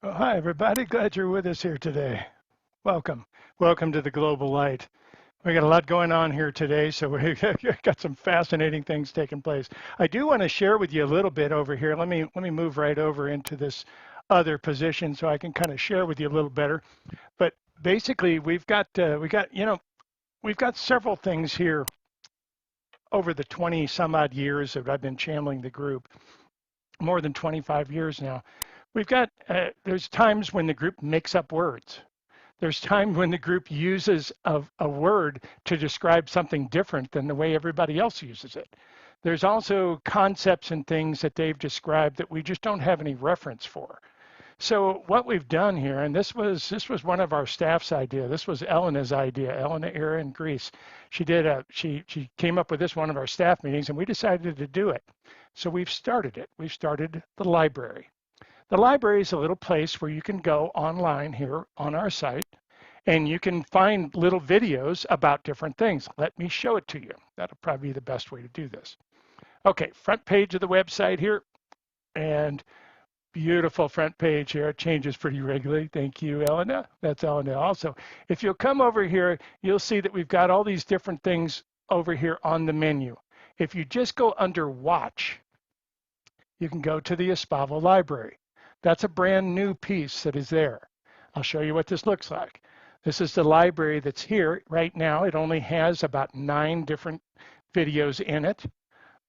Well, hi, everybody. Glad you're with us here today. Welcome. Welcome to the Global Light. We got a lot going on here today, so we got some fascinating things taking place. I do want to share with you a little bit over here. Let me move right over into this other position so I can kind of share with you a little better. But basically, we've got several things here over the 20 some odd years that I've been channeling the group, more than 25 years now. We've got, there's times when the group makes up words. There's times when the group uses a word to describe something different than the way everybody else uses it. There's also concepts and things that they've described that we just don't have any reference for. So what we've done here, and this was one of our staff's idea. This was Elena's idea, Elena Era in Greece. She came up with this one of our staff meetings, and we decided to do it. So we've started it. We've started the library. The library is a little place where you can go online here on our site, and you can find little videos about different things. Let me show it to you. That'll probably be the best way to do this. Okay, front page of the website here, and beautiful front page here. It changes pretty regularly. Thank you, Elena. That's Elena also. If you'll come over here, you'll see that we've got all these different things over here on the menu. If you just go under Watch, you can go to the Espavo Library. That's a brand new piece that is there. I'll show you what this looks like. This is the library that's here right now. It only has about 9 different videos in it,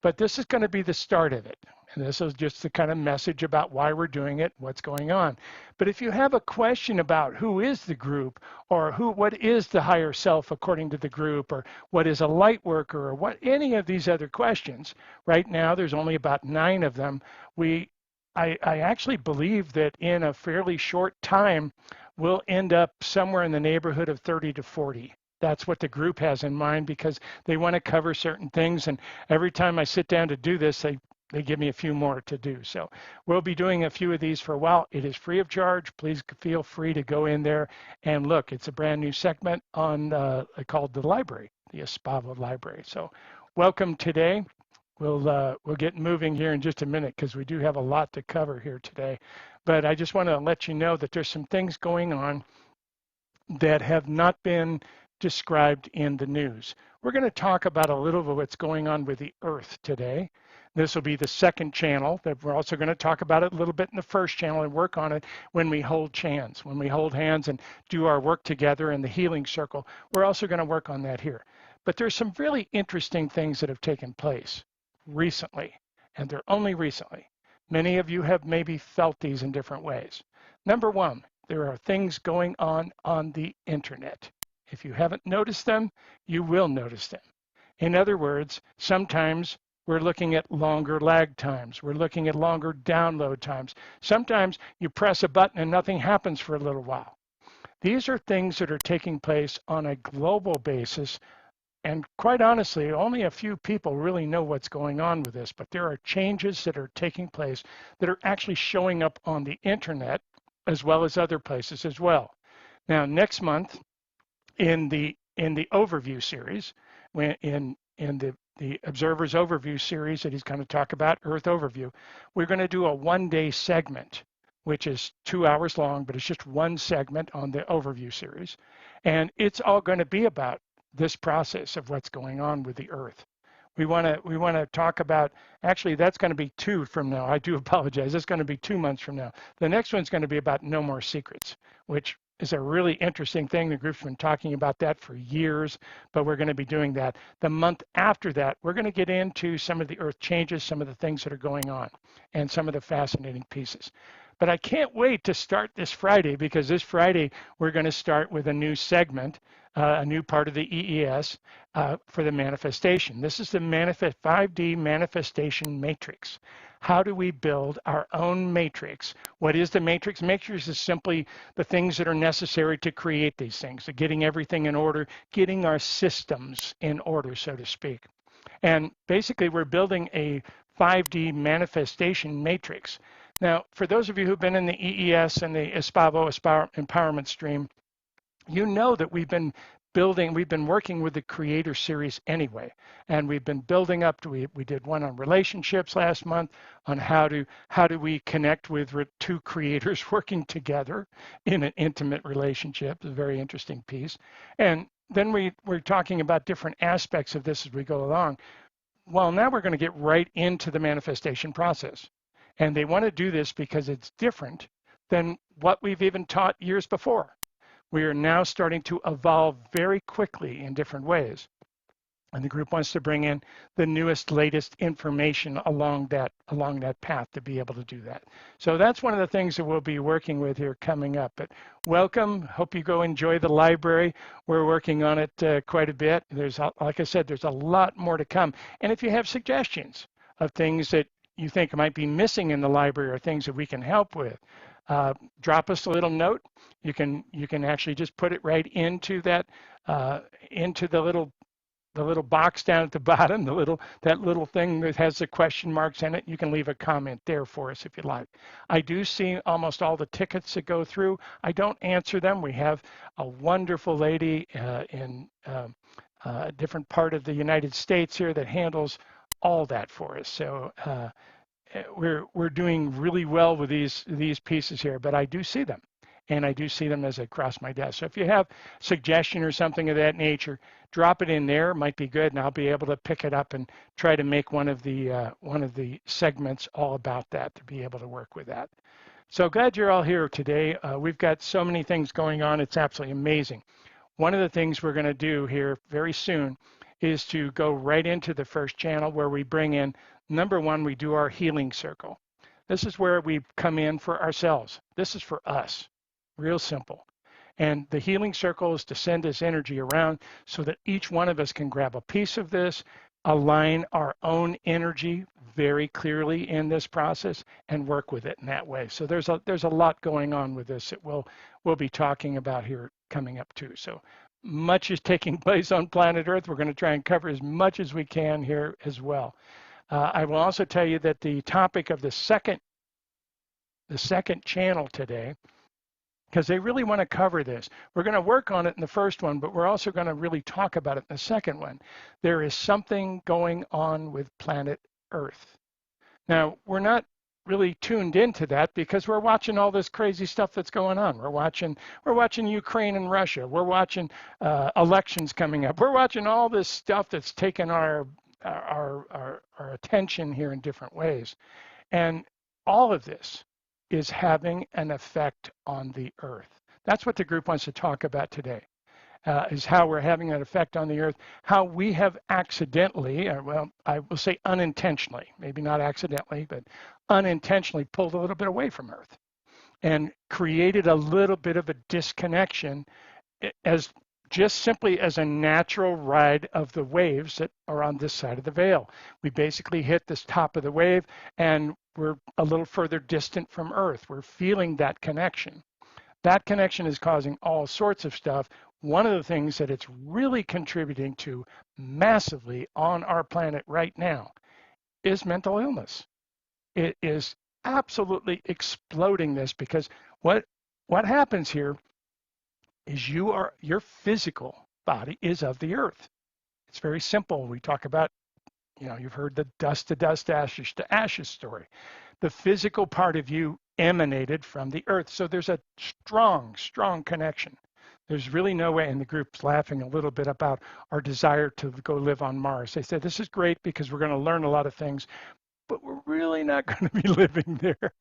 but this is going to be the start of it. And this is just the kind of message about why we're doing it, what's going on. But if you have a question about who is the group, or what is the higher self according to the group, or what is a light worker, or what any of these other questions, right now there's only about 9 of them. I actually believe that in a fairly short time, we'll end up somewhere in the neighborhood of 30 to 40. That's what the group has in mind, because they want to cover certain things. And every time I sit down to do this, they give me a few more to do. So we'll be doing a few of these for a while. It is free of charge. Please feel free to go in there and look. It's a brand new segment on called the library, the Espavo Library. So welcome today. We'll get moving here in just a minute because we do have a lot to cover here today. But I just want to let you know that there's some things going on that have not been described in the news. We're going to talk about a little of what's going on with the Earth today. This will be the second channel, that we're also going to talk about it a little bit in the first channel and work on it when we hold hands. When we hold hands and do our work together in the healing circle, we're also going to work on that here. But there's some really interesting things that have taken place recently, and they're only recently. Many of you have maybe felt these in different ways. Number one, there are things going on the internet. If you haven't noticed them, you will notice them. In other words, sometimes we're looking at longer lag times. We're looking at longer download times. Sometimes you press a button and nothing happens for a little while. These are things that are taking place on a global basis. And quite honestly, only a few people really know what's going on with this, but there are changes that are taking place that are actually showing up on the internet as well as other places as well. Now, next month in the overview series, in the Observer's Overview series that he's going to talk about, Earth Overview, we're going to do a one-day segment, which is 2 hours long, but it's just one segment on the Overview series. And it's all going to be about this process of what's going on with the Earth. We want to talk about, actually that's going to be 2 from now. I do apologize. It's going to be 2 months from now. The next one's going to be about No More Secrets, which is a really interesting thing. The group's been talking about that for years, but we're going to be doing that. The month after that, we're going to get into some of the Earth changes, some of the things that are going on, and some of the fascinating pieces. But I can't wait to start this Friday, because this Friday we're going to start with a new segment, a new part of the EES for the manifestation. This is the 5D manifestation matrix. How do we build our own matrix? What is the matrix? Matrix is simply the things that are necessary to create these things, so getting everything in order, getting our systems in order, so to speak. And basically we're building a 5D manifestation matrix. Now, for those of you who've been in the EES and the Espavo Empowerment stream, you know that we've been we've been working with the creator series anyway, and we've been building up to, we did one on relationships last month on how do we connect with two creators working together in an intimate relationship. It's a very interesting piece. And then we're talking about different aspects of this as we go along. Well, now we're going to get right into the manifestation process. And they want to do this because it's different than what we've even taught years before. We are now starting to evolve very quickly in different ways. And the group wants to bring in the newest, latest information along that path to be able to do that. So that's one of the things that we'll be working with here coming up. But welcome. Hope you go enjoy the library. We're working on it quite a bit. Like I said, there's a lot more to come. And if you have suggestions of things that you think might be missing in the library or things that we can help with, drop us a little note. You can actually just put it right into that into the little box down at the bottom, that little thing that has the question marks in it. You can leave a comment there for us if you like. I do see almost all the tickets that go through. I don't answer them. We have a wonderful lady in a different part of the United States here that handles all that for us. So we're doing really well with these pieces here, but I do see them, and I do see them as they cross my desk. So if you have suggestion or something of that nature, drop it in there. It might be good, and I'll be able to pick it up and try to make one of the segments all about that to be able to work with that. So glad you're all here today. We've got so many things going on. It's absolutely amazing. One of the things we're going to do here very soon is to go right into the first channel where we bring in, number one, we do our healing circle. This is where we come in for ourselves. This is for us, real simple. And the healing circle is to send this energy around so that each one of us can grab a piece of this, align our own energy very clearly in this process, and work with it in that way. So there's a lot going on with this that we'll be talking about here coming up too. So much is taking place on planet Earth. We're going to try and cover as much as we can here as well. I will also tell you that the topic of the second channel today, because they really want to cover this. We're going to work on it in the first one, but we're also going to really talk about it in the second one. There is something going on with planet Earth. Now, we're not really tuned into that because we're watching all this crazy stuff that's going on. We're watching Ukraine and Russia. We're watching elections coming up. We're watching all this stuff that's taken our attention here in different ways. And all of this is having an effect on the Earth. That's what the group wants to talk about today, is how we're having an effect on the Earth, how we have accidentally, well, I will say unintentionally, maybe not accidentally, but unintentionally pulled a little bit away from Earth and created a little bit of a disconnection as just simply as a natural ride of the waves that are on this side of the veil. We basically hit this top of the wave and we're a little further distant from Earth. We're feeling that connection. That connection is causing all sorts of stuff. One of the things that it's really contributing to massively on our planet right now is mental illness. It is absolutely exploding this because what happens here is your physical body is of the Earth. It's very simple. We talk about, you've heard the dust to dust, ashes to ashes story. The physical part of you emanated from the Earth. So there's a strong, strong connection. There's really no way, and the group's laughing a little bit about our desire to go live on Mars. They said, this is great because we're going to learn a lot of things, but we're really not going to be living there.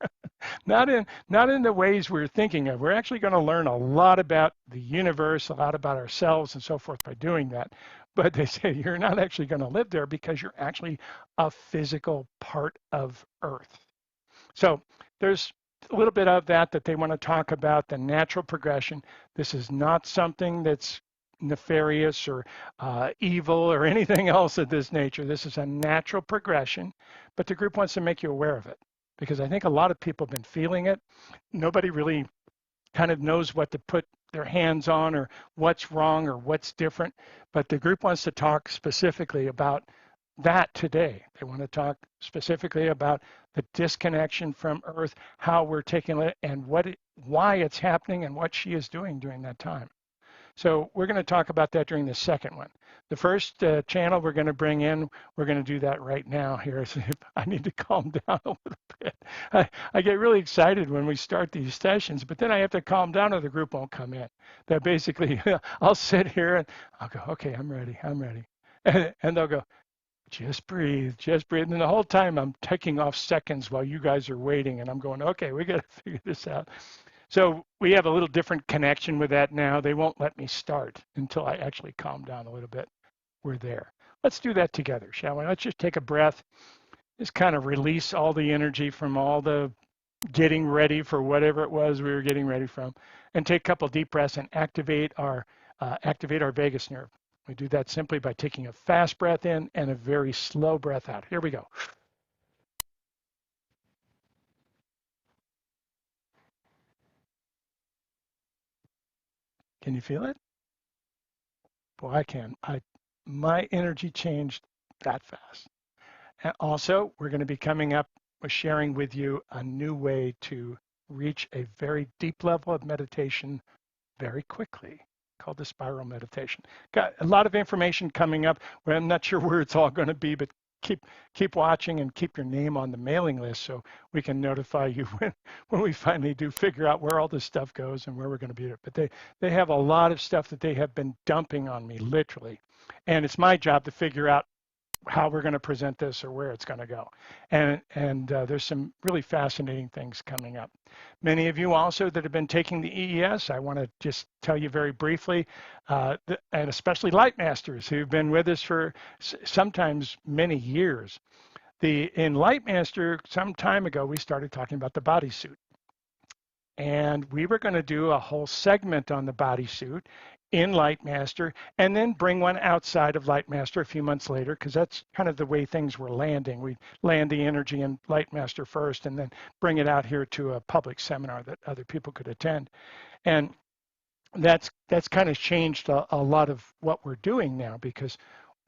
not in the ways we're thinking of. We're actually going to learn a lot about the universe, a lot about ourselves and so forth by doing that. But they say you're not actually going to live there because you're actually a physical part of Earth. So there's a little bit of that they want to talk about, the natural progression. This is not something that's nefarious or evil or anything else of this nature. This is a natural progression, but the group wants to make you aware of it because I think a lot of people have been feeling it. Nobody really kind of knows what to put their hands on or what's wrong or what's different, but the group wants to talk specifically about that today. They want to talk specifically about the disconnection from Earth, how we're taking it, and why it's happening and what she is doing during that time. So we're going to talk about that during the second one. The first channel we're going to bring in, we're going to do that right now here. So I need to calm down a little bit. I get really excited when we start these sessions, but then I have to calm down or the group won't come in. That basically, I'll sit here and I'll go, okay, I'm ready. And they'll go, just breathe. And the whole time I'm taking off seconds while you guys are waiting. And I'm going, okay, we got to figure this out. So we have a little different connection with that now. They won't let me start until I actually calm down a little bit. We're there. Let's do that together, shall we? Let's just take a breath. Just kind of release all the energy from all the getting ready for whatever it was we were getting ready from, and take a couple deep breaths and activate our vagus nerve. We do that simply by taking a fast breath in and a very slow breath out. Here we go. Can you feel it? Boy, I can. My energy changed that fast. And also, we're going to be coming up with sharing with you a new way to reach a very deep level of meditation very quickly, called the spiral meditation. Got a lot of information coming up. Well, I'm not sure where it's all going to be, but keep watching and keep your name on the mailing list so we can notify you when we finally do figure out where all this stuff goes and where we're going to be. But they have a lot of stuff that they have been dumping on me, literally. And it's my job to figure out how we're going to present this or where it's going to go. And there's some really fascinating things coming up. Many of you also that have been taking the EES, I want to just tell you very briefly, and especially Light Masters who've been with us for sometimes many years. In Light Master, some time ago, we started talking about the bodysuit. And we were going to do a whole segment on the bodysuit in Lightmaster, and then bring one outside of Lightmaster a few months later, because that's kind of the way things were landing. We land the energy in Lightmaster first, and then bring it out here to a public seminar that other people could attend. And that's kind of changed a lot of what we're doing now, because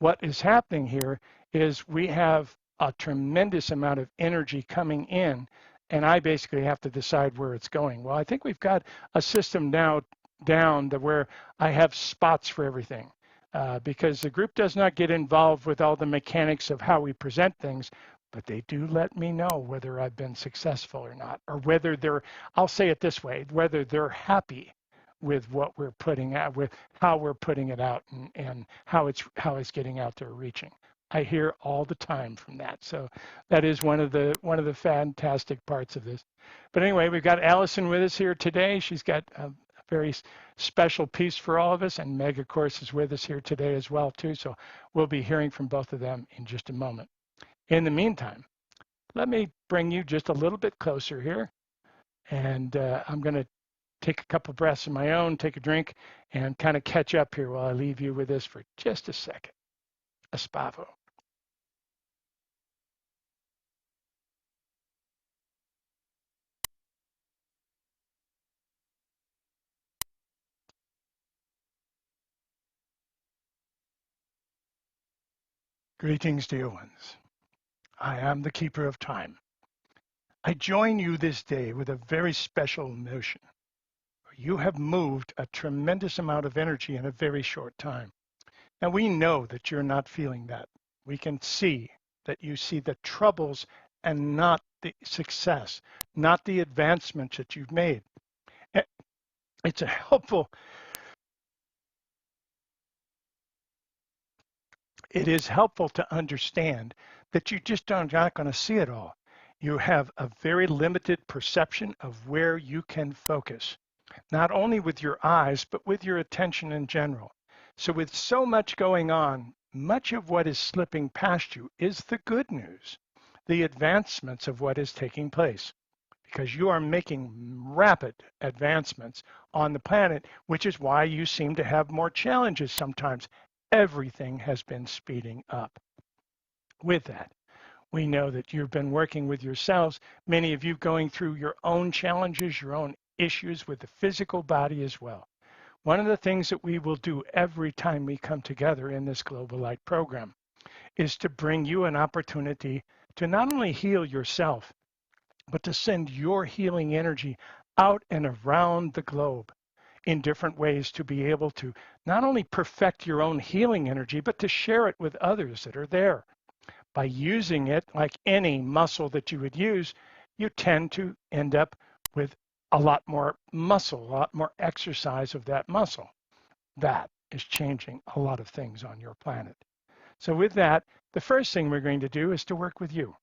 what is happening here is we have a tremendous amount of energy coming in, and I basically have to decide where it's going. Well, I think we've got a system now down to where I have spots for everything, because the group does not get involved with all the mechanics of how we present things, but they do let me know whether I've been successful or not, or whether I'll say it this way, whether they're happy with what we're putting out, with how we're putting it out, and how it's getting out there reaching. I hear all the time from that. So that is one of the fantastic parts of this. But anyway, we've got Alison with us here today. She's got a very special piece for all of us, and Meg, of course, is with us here today as well too. So we'll be hearing from both of them in just a moment. In the meantime, let me bring you just a little bit closer here, and I'm going to take a couple breaths of my own, take a drink, and kind of catch up here while I leave you with this for just a second. Aspavo. Greetings, dear ones. I am the keeper of time. I join you this day with a very special notion. You have moved a tremendous amount of energy in a very short time. Now we know that you're not feeling that. We can see that you see the troubles and not the success, not the advancements that you've made. It's a helpful it is helpful to understand that you just are not going to see it all. You have a very limited perception of where you can focus, not only with your eyes, but with your attention in general. So with so much going on, much of what is slipping past you is the good news, the advancements of what is taking place, because you are making rapid advancements on the planet, which is why you seem to have more challenges sometimes. Everything has been speeding up. With that, we know that you've been working with yourselves, many of you going through your own challenges, your own issues with the physical body as well. One of the things that we will do every time we come together in this GlobalLight program is to bring you an opportunity to not only heal yourself, but to send your healing energy out and around the globe in different ways to be able to not only perfect your own healing energy, but to share it with others that are there. By using it like any muscle that you would use, you tend to end up with a lot more muscle, a lot more exercise of that muscle. That is changing a lot of things on your planet. So with that, the first thing we're going to do is to work with you.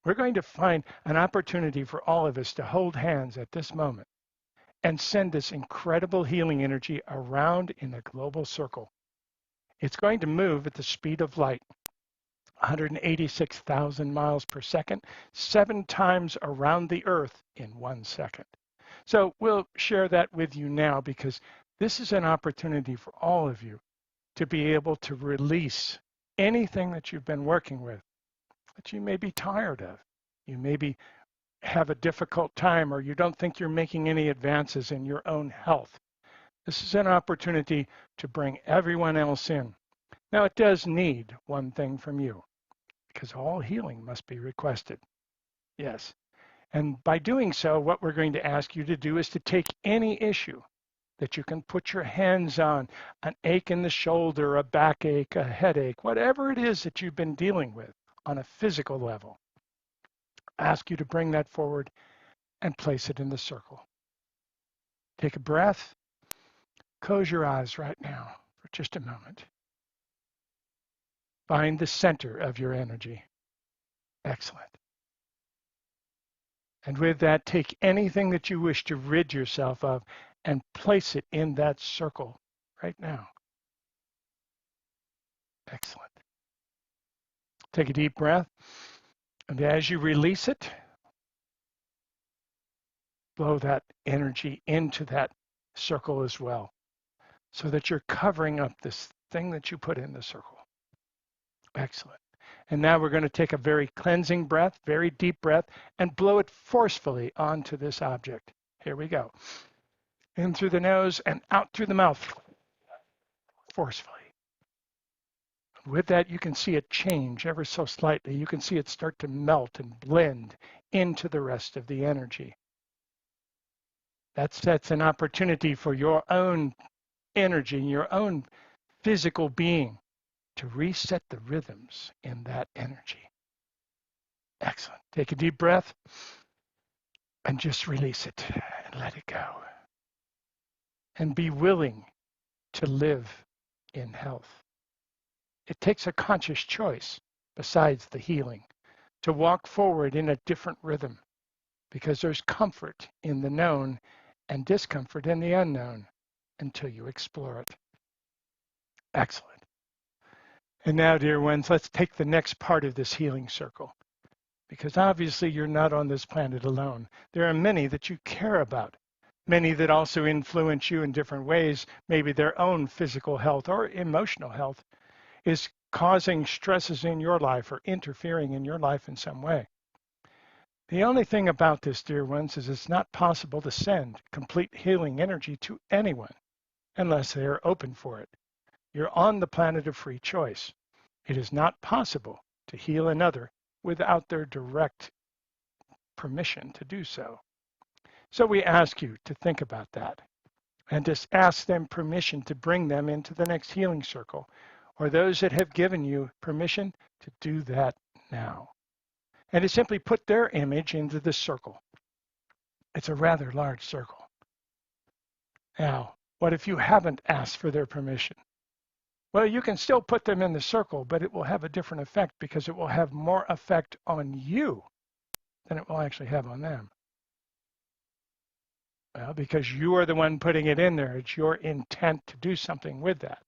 We're going to find an opportunity for all of us to hold hands at this moment and send this incredible healing energy around in a global circle. It's going to move at the speed of light, 186,000 miles per second, 7 times around the Earth in 1 second. So we'll share that with you now because this is an opportunity for all of you to be able to release anything that you've been working with that you may be tired of. You maybe have a difficult time or you don't think you're making any advances in your own health. This is an opportunity to bring everyone else in. Now, it does need one thing from you because all healing must be requested. Yes. And by doing so, what we're going to ask you to do is to take any issue that you can put your hands on, an ache in the shoulder, a backache, a headache, whatever it is that you've been dealing with on a physical level. Ask you to bring that forward and place it in the circle. Take a breath. Close your eyes right now for just a moment. Find the center of your energy. Excellent. And with that, take anything that you wish to rid yourself of and place it in that circle right now. Excellent. Take a deep breath. And as you release it, blow that energy into that circle as well, so that you're covering up this thing that you put in the circle. Excellent. And now we're going to take a very cleansing breath, very deep breath, and blow it forcefully onto this object. Here we go. In through the nose and out through the mouth, forcefully. With that, you can see it change ever so slightly. You can see it start to melt and blend into the rest of the energy. That sets an opportunity for your own energy, your own physical being to reset the rhythms in that energy. Excellent. Take a deep breath and just release it and let it go. And be willing to live in health. It takes a conscious choice, besides the healing, to walk forward in a different rhythm because there's comfort in the known and discomfort in the unknown until you explore it. Excellent. And now, dear ones, let's take the next part of this healing circle, because obviously you're not on this planet alone. There are many that you care about, many that also influence you in different ways. Maybe their own physical health or emotional health is causing stresses in your life or interfering in your life in some way. The only thing about this, dear ones, is it's not possible to send complete healing energy to anyone unless they are open for it. You're on the planet of free choice. It is not possible to heal another without their direct permission to do so. So we ask you to think about that and just ask them permission to bring them into the next healing circle, or those that have given you permission to do that now. And to simply put their image into the circle. It's a rather large circle. Now, what if you haven't asked for their permission? Well, you can still put them in the circle, but it will have a different effect because it will have more effect on you than it will actually have on them. Well, because you are the one putting it in there. It's your intent to do something with that.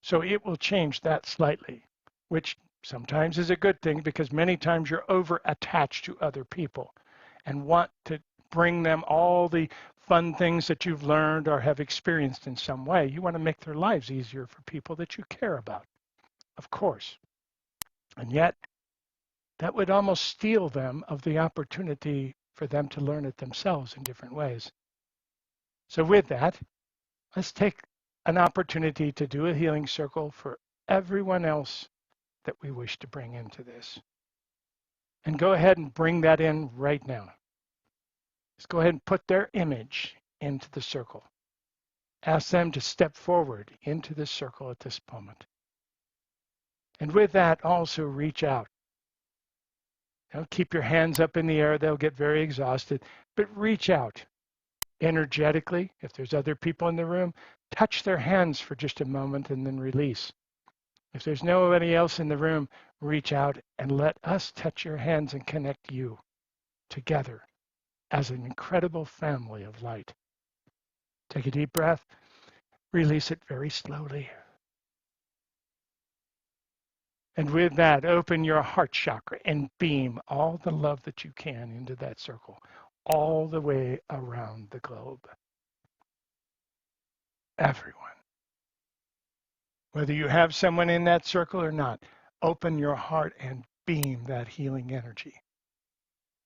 So it will change that slightly, which sometimes is a good thing because many times you're over-attached to other people and want to bring them all the fun things that you've learned or have experienced in some way. You want to make their lives easier for people that you care about, of course. And yet, that would almost steal them of the opportunity for them to learn it themselves in different ways. So with that, let's take an opportunity to do a healing circle for everyone else that we wish to bring into this. And go ahead and bring that in right now. Just go ahead and put their image into the circle. Ask them to step forward into this circle at this moment. And with that, also reach out. Don't keep your hands up in the air. They'll get very exhausted. But reach out energetically. If there's other people in the room, touch their hands for just a moment and then release. If there's nobody else in the room, reach out and let us touch your hands and connect you together as an incredible family of light. Take a deep breath. Release it very slowly. And with that, open your heart chakra and beam all the love that you can into that circle, all the way around the globe. Everyone. Whether you have someone in that circle or not, open your heart and beam that healing energy.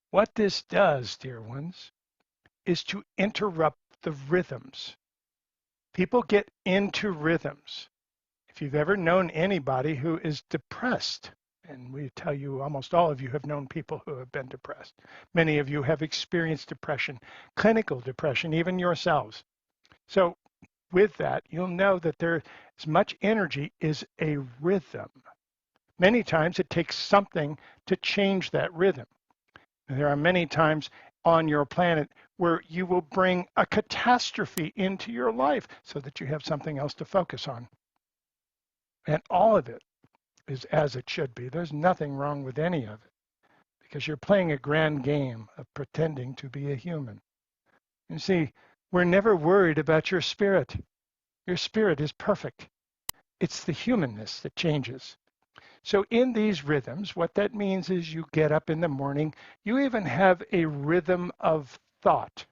What this does, dear ones, is to interrupt the rhythms. People get into rhythms. If you've ever known anybody who is depressed, and we tell you almost all of you have known people who have been depressed. Many of you have experienced depression, clinical depression, even yourselves. So with that, you'll know that there as much energy is a rhythm. Many times it takes something to change that rhythm. And there are many times on your planet where you will bring a catastrophe into your life so that you have something else to focus on. And all of it is as it should be. There's nothing wrong with any of it because you're playing a grand game of pretending to be a human. You see, we're never worried about your spirit. Your spirit is perfect. It's the humanness that changes. So in these rhythms, what that means is you get up in the morning, you even have a rhythm of thought.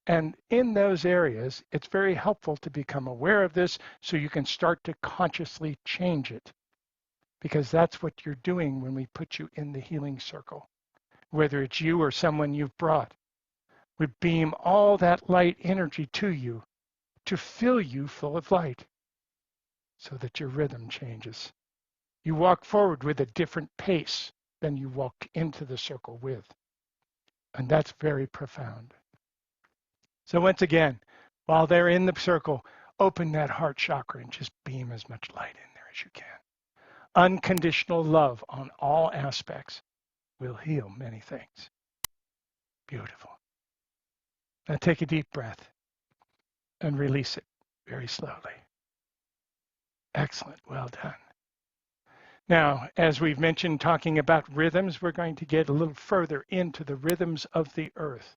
And in those areas, it's very helpful to become aware of this so you can start to consciously change it. Because that's what you're doing when we put you in the healing circle. Whether it's you or someone you've brought, we beam all that light energy to you to fill you full of light so that your rhythm changes. You walk forward with a different pace than you walk into the circle with. And that's very profound. So once again, while they're in the circle, open that heart chakra and just beam as much light in there as you can. Unconditional love on all aspects will heal many things. Beautiful. Now take a deep breath and release it very slowly. Excellent. Well done. Now, as we've mentioned, talking about rhythms, we're going to get a little further into the rhythms of the earth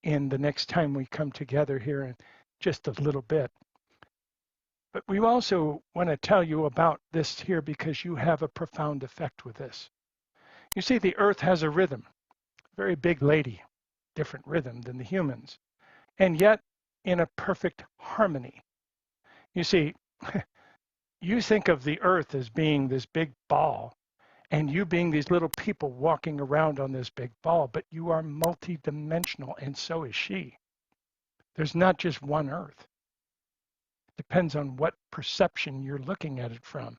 in the next time we come together here in just a little bit. But we also want to tell you about this here because you have a profound effect with this. You see, the earth has a rhythm, a very big lady, different rhythm than the humans, and yet in a perfect harmony. You see, you think of the earth as being this big ball, and you being these little people walking around on this big ball, but you are multidimensional, and so is she. There's not just one earth. It depends on what perception you're looking at it from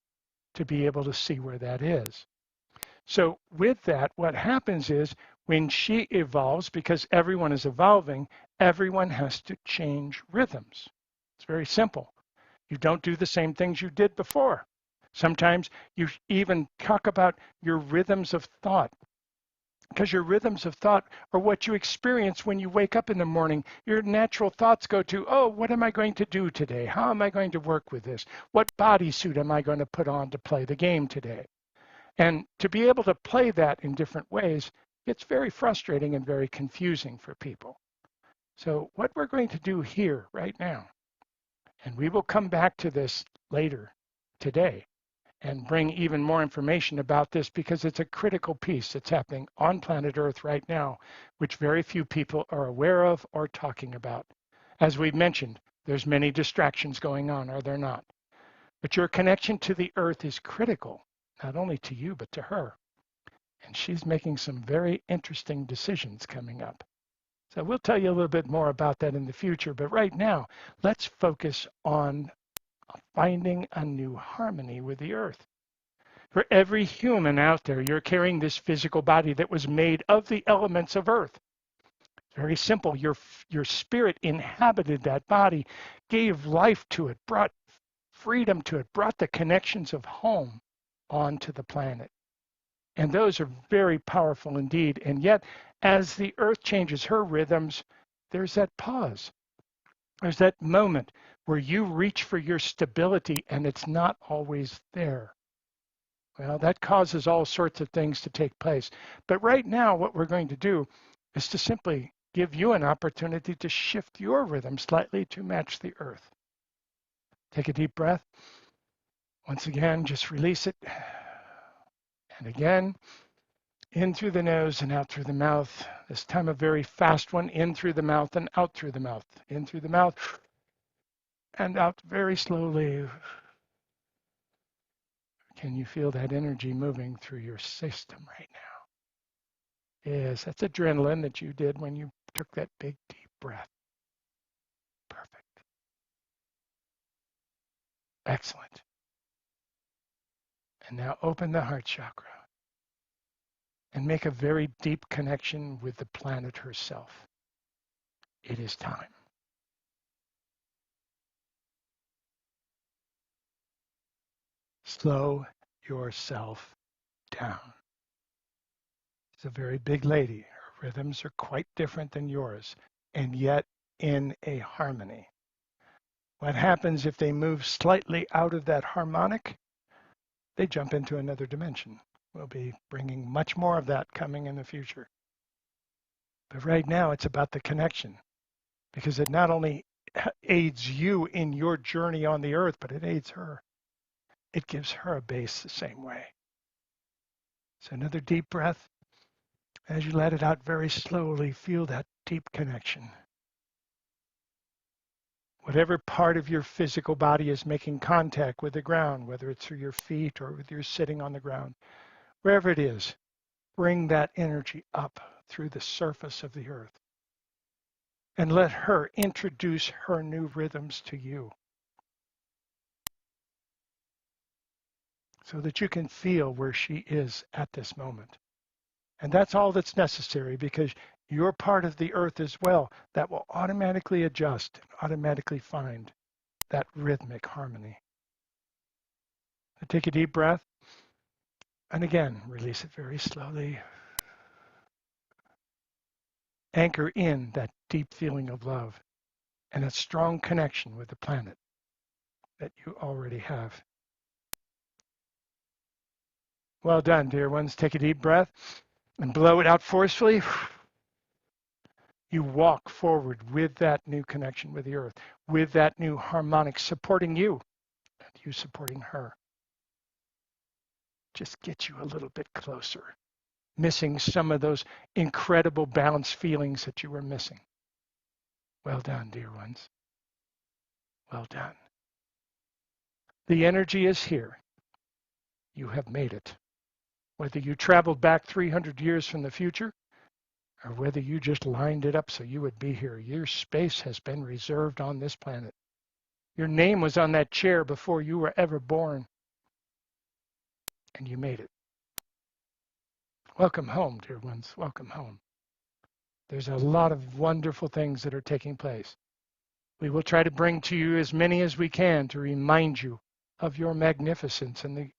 to be able to see where that is. So with that, what happens is when she evolves, because everyone is evolving, everyone has to change rhythms. It's very simple. You don't do the same things you did before. Sometimes you even talk about your rhythms of thought, because your rhythms of thought are what you experience when you wake up in the morning. Your natural thoughts go to, oh, what am I going to do today? How am I going to work with this? What bodysuit am I going to put on to play the game today? And to be able to play that in different ways, it's very frustrating and very confusing for people. So what we're going to do here right now, and we will come back to this later today and bring even more information about this because it's a critical piece that's happening on planet Earth right now, which very few people are aware of or talking about. As we've mentioned, there's many distractions going on, are there not? But your connection to the Earth is critical, not only to you, but to her. And she's making some very interesting decisions coming up. So we'll tell you a little bit more about that in the future. But right now, let's focus on finding a new harmony with the earth. For every human out there, you're carrying this physical body that was made of the elements of earth. Very simple. Your spirit inhabited that body, gave life to it, brought freedom to it, brought the connections of home onto the planet. And those are very powerful indeed. And yet, as the earth changes her rhythms, there's that pause. There's that moment where you reach for your stability and it's not always there. Well, that causes all sorts of things to take place. But right now, what we're going to do is to simply give you an opportunity to shift your rhythm slightly to match the earth. Take a deep breath. Once again, just release it. And again, in through the nose and out through the mouth. This time a very fast one, in through the mouth and out through the mouth. In through the mouth and out very slowly. Can you feel that energy moving through your system right now? Yes, that's adrenaline that you did when you took that big deep breath. Perfect. Excellent. And now open the heart chakra and make a very deep connection with the planet herself. It is time. Slow yourself down. She's a very big lady. Her rhythms are quite different than yours, and yet in a harmony. What happens if they move slightly out of that harmonic? They jump into another dimension. We'll be bringing much more of that coming in the future. But right now, it's about the connection, because it not only aids you in your journey on the earth, but it aids her. It gives her a base the same way. So another deep breath. As you let it out very slowly, feel that deep connection. Whatever part of your physical body is making contact with the ground, whether it's through your feet or whether you're sitting on the ground, wherever it is, bring that energy up through the surface of the earth. And let her introduce her new rhythms to you, so that you can feel where she is at this moment. And that's all that's necessary, because you're part of the earth as well. That will automatically adjust, automatically find that rhythmic harmony. So take a deep breath. And again, release it very slowly. Anchor in that deep feeling of love and a strong connection with the planet that you already have. Well done, dear ones. Take a deep breath and blow it out forcefully. You walk forward with that new connection with the earth, with that new harmonic supporting you and you supporting her. Just get you a little bit closer, missing some of those incredible balanced feelings that you were missing. Well done, dear ones. Well done. The energy is here. You have made it. Whether you traveled back 300 years from the future, or whether you just lined it up so you would be here, your space has been reserved on this planet. Your name was on that chair before you were ever born, and you made it. Welcome home, dear ones. Welcome home. There's a lot of wonderful things that are taking place. We will try to bring to you as many as we can to remind you of your magnificence and the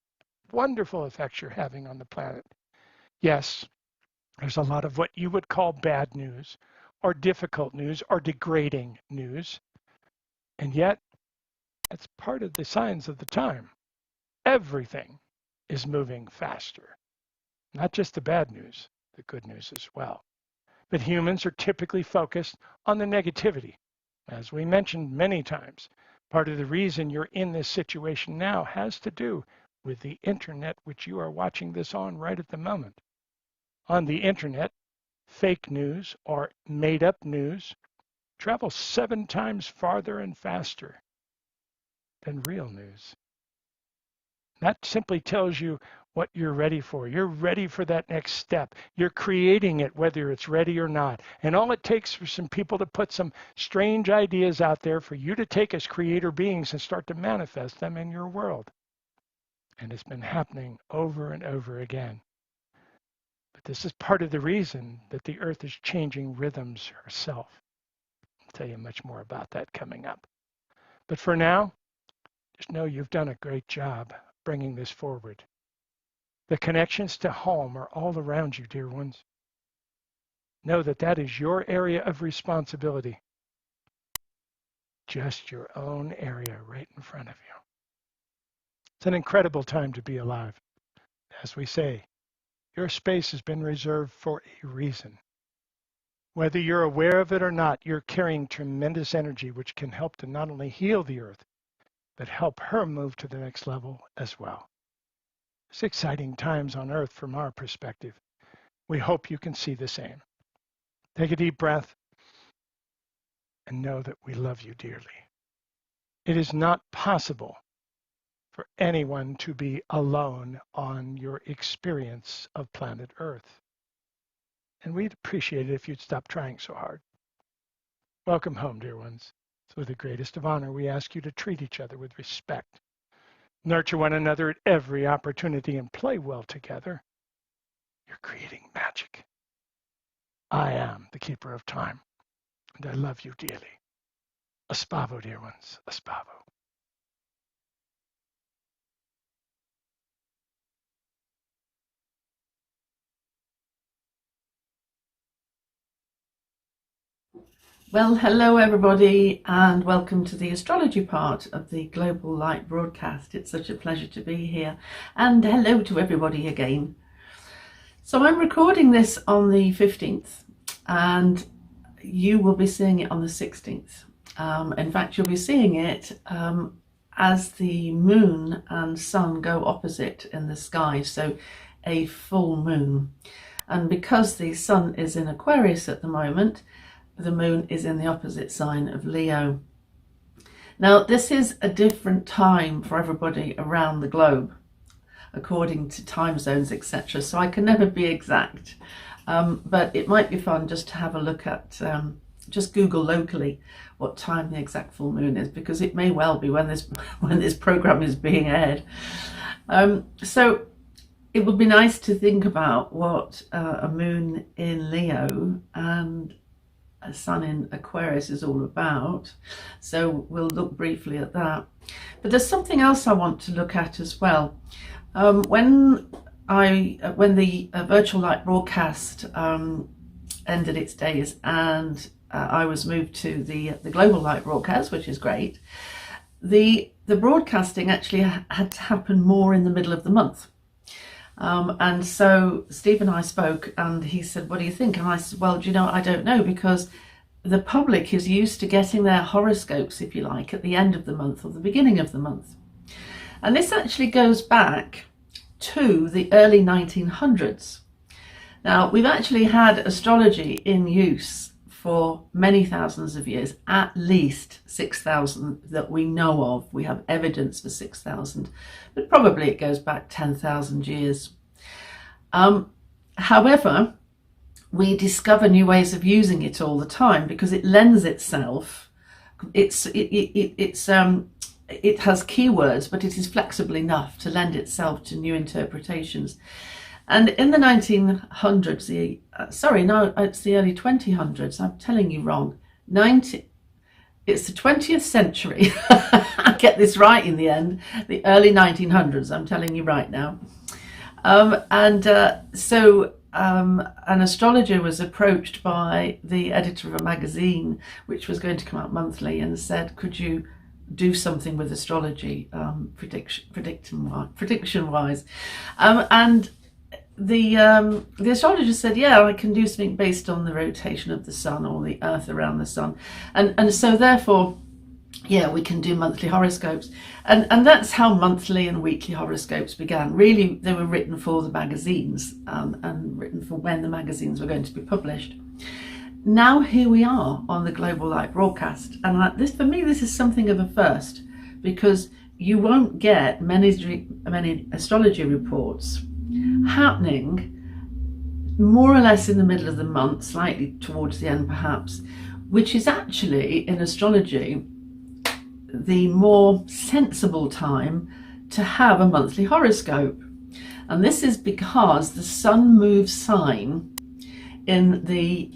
wonderful effects you're having on the planet. Yes, there's a lot of what you would call bad news or difficult news or degrading news. And yet, it's part of the signs of the time. Everything is moving faster. Not just the bad news, the good news as well. But humans are typically focused on the negativity. As we mentioned many times, part of the reason you're in this situation now has to do with the internet, which you are watching this on right at the moment. On the internet, fake news or made-up news travels 7 times farther and faster than real news. That simply tells you what you're ready for. You're ready for that next step. You're creating it, whether it's ready or not. And all it takes for some people to put some strange ideas out there for you to take as creator beings and start to manifest them in your world. And it's been happening over and over again. The this is part of the reason that the Earth is changing rhythms herself. I'll tell you much more about that coming up. But for now, just know you've done a great job bringing this forward. The connections to home are all around you, dear ones. Know that that is your area of responsibility. Just your own area right in front of you. It's an incredible time to be alive. As we say, your space has been reserved for a reason. Whether you're aware of it or not, you're carrying tremendous energy which can help to not only heal the Earth, but help her move to the next level as well. It's exciting times on Earth from our perspective. We hope you can see the same. Take a deep breath and know that we love you dearly. It is not possible for anyone to be alone on your experience of planet Earth. And we'd appreciate it if you'd stop trying so hard. Welcome home, dear ones. So with the greatest of honor, we ask you to treat each other with respect, nurture one another at every opportunity, and play well together. You're creating magic. I am the keeper of time, and I love you dearly. Aspavo, dear ones, aspavo. Well, hello everybody, and welcome to the astrology part of the Global Light broadcast. It's such a pleasure to be here, and hello to everybody again. So I'm recording this on the 15th, and you will be seeing it on the 16th. In fact, you'll be seeing it as the moon and sun go opposite in the sky, so a full moon. And because the sun is in Aquarius at the moment, the moon is in the opposite sign of Leo. Now, this is a different time for everybody around the globe, according to time zones, etc. So I can never be exact, but it might be fun just to have a look at, just Google locally what time the exact full moon is, because it may well be when this program is being aired. So it would be nice to think about what a moon in Leo and a sun in Aquarius is all about. So we'll look briefly at that. But there's something else I want to look at as well. When the virtual light broadcast ended its days, and I was moved to the global light broadcast, which is great, the broadcasting actually had to happen more in the middle of the month. And so Steve and I spoke, and he said, what do you think? And I said, well, do you know, I don't know, because the public is used to getting their horoscopes, if you like, at the end of the month or the beginning of the month. And this actually goes back to the early 1900s. Now, we've actually had astrology in use for many thousands of years, at least 6,000 that we know of. We have evidence for 6,000, but probably it goes back 10,000 years. However, we discover new ways of using it all the time because it lends itself. It has keywords, but it is flexible enough to lend itself to new interpretations. And in the 1900s, it's the early 2000s, I'm telling you wrong, it's the 20th century, I get this right in the end, the early 1900s, I'm telling you right now. So an astrologer was approached by the editor of a magazine, which was going to come out monthly, and said, could you do something with astrology, prediction-wise? And the astrologer said, yeah, I can do something based on the rotation of the sun or the earth around the sun. And so therefore, yeah, we can do monthly horoscopes. And that's how monthly and weekly horoscopes began. Really, they were written for the magazines and written for when the magazines were going to be published. Now here we are on the Global Light broadcast. And this, for me, this is something of a first, because you won't get many astrology reports happening more or less in the middle of the month, slightly towards the end perhaps, which is actually in astrology the more sensible time to have a monthly horoscope. And this is because the sun moves sign in the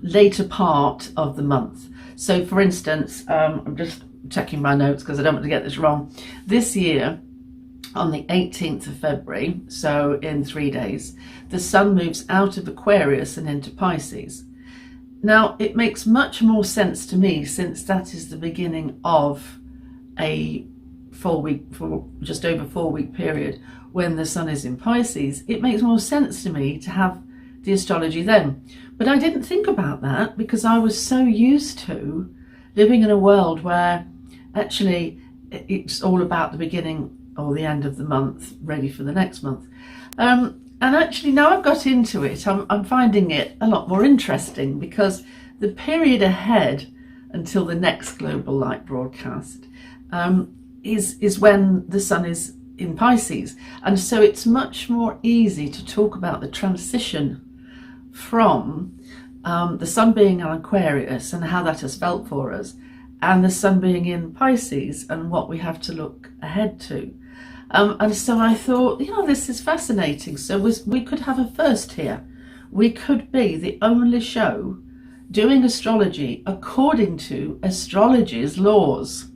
later part of the month. So for instance, I'm just checking my notes because I don't want to get this wrong. This year, on the 18th of February, so in 3 days, the sun moves out of Aquarius and into Pisces. Now, it makes much more sense to me, since that is the beginning of a just over 4 week period when the sun is in Pisces. It makes more sense to me to have the astrology then. But I didn't think about that because I was so used to living in a world where actually it's all about the beginning or the end of the month, ready for the next month. And actually now I've got into it, I'm finding it a lot more interesting, because the period ahead until the next Global Light broadcast is when the sun is in Pisces. And so it's much more easy to talk about the transition from the sun being in Aquarius and how that has felt for us, and the sun being in Pisces and what we have to look ahead to. And so I thought, this is fascinating. So we could have a first here. We could be the only show doing astrology according to astrology's laws.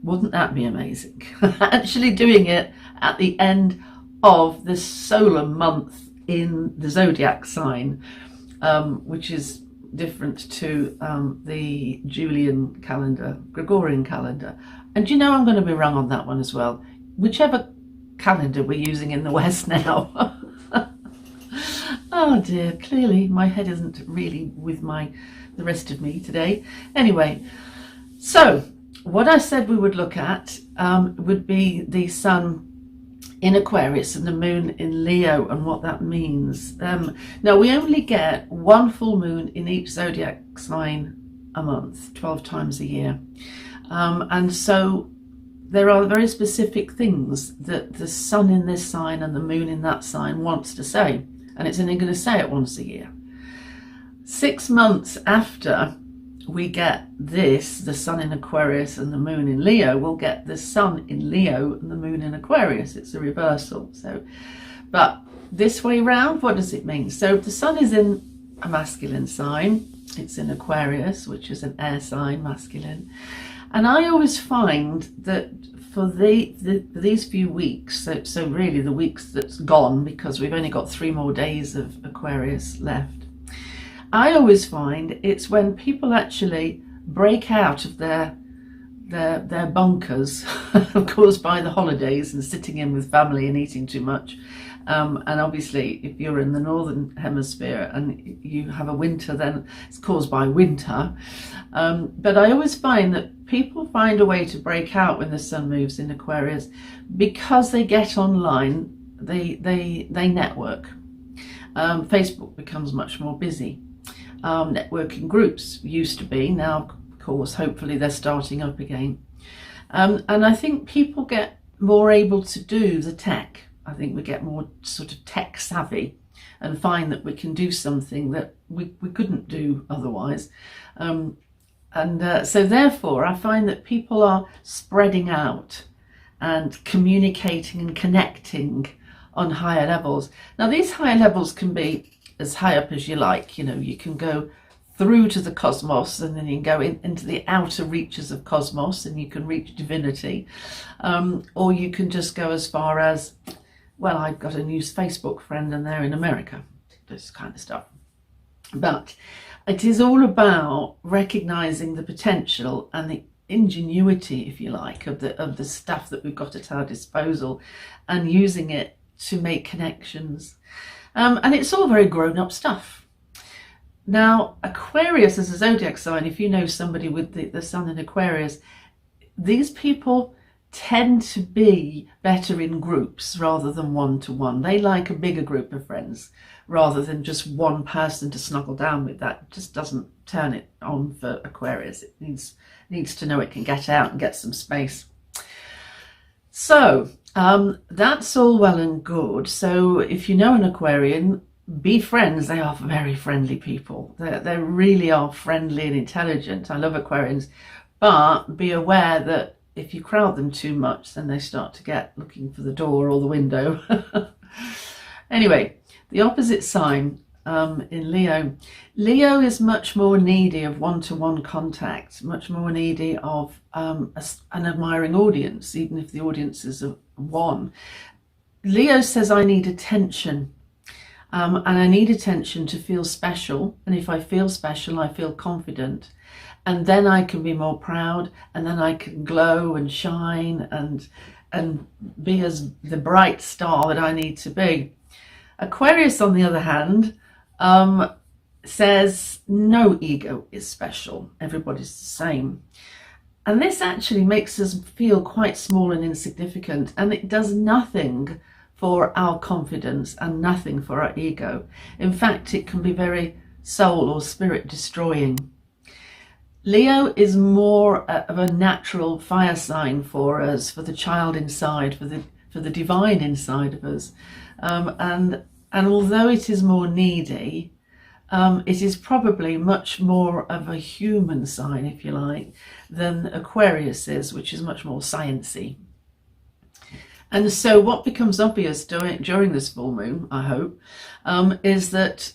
Wouldn't that be amazing? Actually doing it at the end of the solar month in the zodiac sign, which is different to the Julian calendar, Gregorian calendar. And I'm going to be wrong on that one as well. Whichever calendar we're using in the West now. Oh dear, clearly my head isn't really with the rest of me today. Anyway, so what I said we would look at would be the sun in Aquarius and the moon in Leo and what that means. Now we only get one full moon in each zodiac sign a month, 12 times a year. And so there are very specific things that the sun in this sign and the moon in that sign wants to say, and it's only going to say it once a year. 6 months after we get this, the sun in Aquarius and the moon in Leo, we'll get the sun in Leo and the moon in Aquarius. It's a reversal. So, but this way round, what does it mean? So the sun is in a masculine sign. It's in Aquarius, which is an air sign, masculine. And I always find that for these few weeks, so really the weeks that's gone, because we've only got 3 more days of Aquarius left, I always find it's when people actually break out of their bunkers caused by the holidays and sitting in with family and eating too much. And obviously, if you're in the northern hemisphere and you have a winter, then it's caused by winter. But I always find that people find a way to break out when the sun moves in Aquarius because they get online, they network. Facebook becomes much more busy. Networking groups used to be, now of course hopefully they're starting up again. And I think people get more able to do the tech. I think we get more sort of tech savvy and find that we can do something that we couldn't do otherwise. So therefore I find that people are spreading out and communicating and connecting on higher levels. Now these higher levels can be as high up as you like. You can go through to the cosmos, and then you can go into the outer reaches of cosmos and you can reach divinity, or you can just go as far as, well, I've got a new Facebook friend and they're in America, this kind of stuff. But it is all about recognizing the potential and the ingenuity, if you like, of the stuff that we've got at our disposal and using it to make connections. And it's all very grown-up stuff. Now, Aquarius as a zodiac sign, if you know somebody with the sun in Aquarius, these people tend to be better in groups rather than one-to-one. They like a bigger group of friends rather than just one person to snuggle down with. That just doesn't turn it on for Aquarius. It needs to know it can get out and get some space. So that's all well and good. So if you know an Aquarian, be friends. They are very friendly people. They really are friendly and intelligent. I love Aquarians, but be aware that if you crowd them too much, then they start to get looking for the door or the window. Anyway, the opposite sign in Leo. Leo is much more needy of one-to-one contact, much more needy of an admiring audience, even if the audience is one. Leo says, I need attention. And I need attention to feel special. And if I feel special, I feel confident. And then I can be more proud, and then I can glow and shine and be as the bright star that I need to be. Aquarius, on the other hand, says no ego is special. Everybody's the same. And this actually makes us feel quite small and insignificant, and it does nothing for our confidence and nothing for our ego. In fact, it can be very soul or spirit destroying. Leo is more of a natural fire sign for us, for the child inside, for the divine inside of us. And although it is more needy, it is probably much more of a human sign, if you like, than Aquarius is, which is much more sciencey. And so what becomes obvious during this full moon, I hope, is that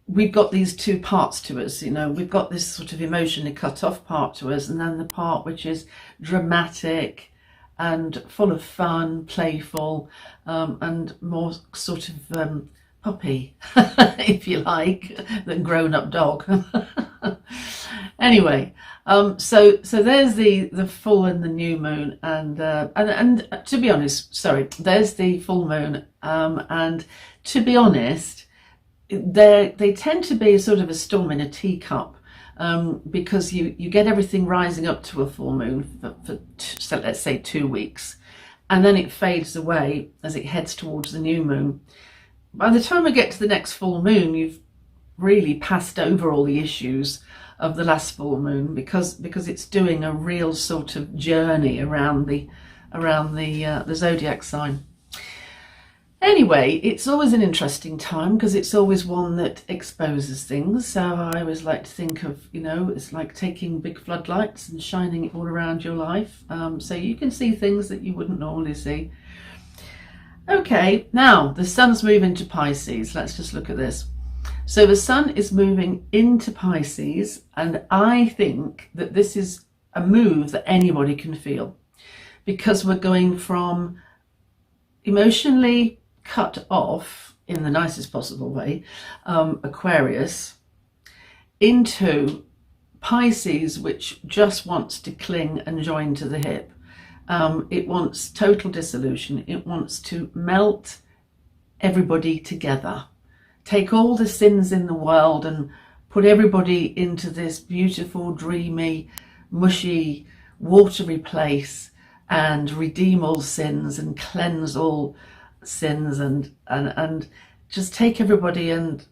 we've got these two parts to us. You know, we've got this sort of emotionally cut off part to us, and then the part which is dramatic and full of fun, playful, and more sort of puppy, if you like, than grown-up dog. Anyway, so there's the full and the new moon, and to be honest, sorry, there's the full moon, and to be honest, they tend to be sort of a storm in a teacup, because you get everything rising up to a full moon for so let's say 2 weeks, and then it fades away as it heads towards the new moon. By the time we get to the next full moon, you've really passed over all the issues of the last full moon, because it's doing a real sort of journey around the zodiac sign. Anyway, it's always an interesting time because it's always one that exposes things. So I always like to think of, you know, it's like taking big floodlights and shining it all around your life, so you can see things that you wouldn't normally see. Okay, now the sun's moving to Pisces. Let's just look at this. So the sun is moving into Pisces, and I think that this is a move that anybody can feel, because we're going from emotionally cut off, in the nicest possible way, Aquarius, into Pisces, which just wants to cling and join to the hip. It wants total dissolution. It wants to melt everybody together, take all the sins in the world and put everybody into this beautiful, dreamy, mushy, watery place, and redeem all sins and cleanse all sins, and just take everybody and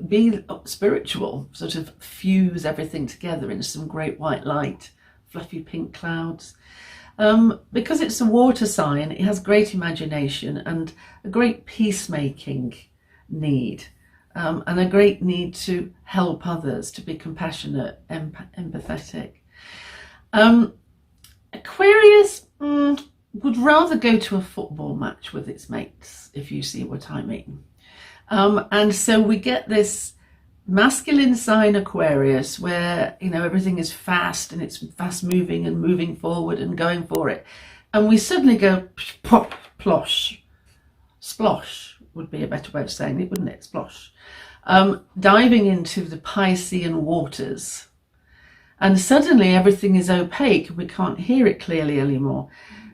be spiritual, sort of fuse everything together in some great white light, fluffy pink clouds. Because it's a water sign, it has great imagination and a great peacemaking need, and a great need to help others, to be compassionate, empathetic. Aquarius would rather go to a football match with its mates, if you see what I mean. And so we get this masculine sign Aquarius, where, you know, everything is fast and it's fast moving and moving forward and going for it. And we suddenly go pop, plosh, splosh would be a better way of saying it, wouldn't it? Splosh. Diving into the Piscean waters. And suddenly everything is opaque. We can't hear it clearly anymore.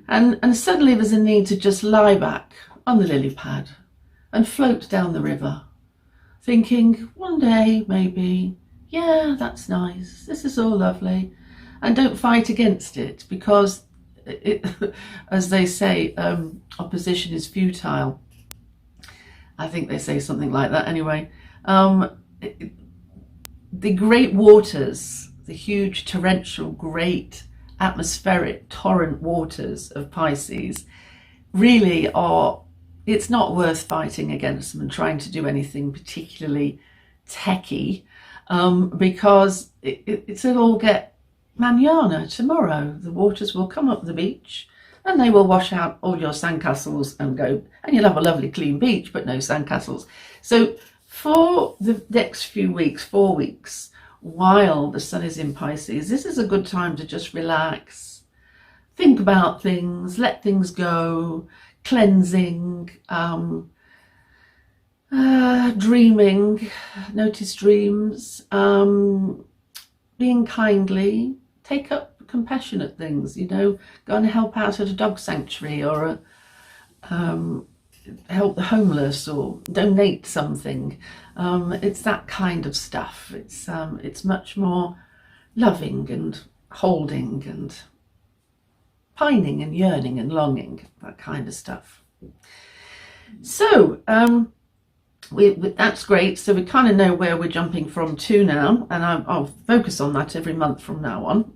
And suddenly there's a need to just lie back on the lily pad and float down the river, thinking one day maybe, yeah, that's nice, this is all lovely, and don't fight against it, because it, as they say, opposition is futile. I think they say something like that anyway. The great waters, the huge torrential, great atmospheric torrent waters of Pisces really are, it's not worth fighting against them and trying to do anything particularly techy, because it'll all get manana tomorrow. The waters will come up the beach, and they will wash out all your sandcastles and go, and you'll have a lovely clean beach, but no sandcastles. So for the next few weeks, 4 weeks, while the sun is in Pisces, this is a good time to just relax, think about things, let things go, cleansing, dreaming, notice dreams, being kindly, take up compassionate things, go and help out at a dog sanctuary, or help the homeless, or donate something. It's that kind of stuff. It's much more loving and holding and pining and yearning and longing, that kind of stuff. So that's great. So we kind of know where we're jumping from to now, and I'll focus on that every month from now on.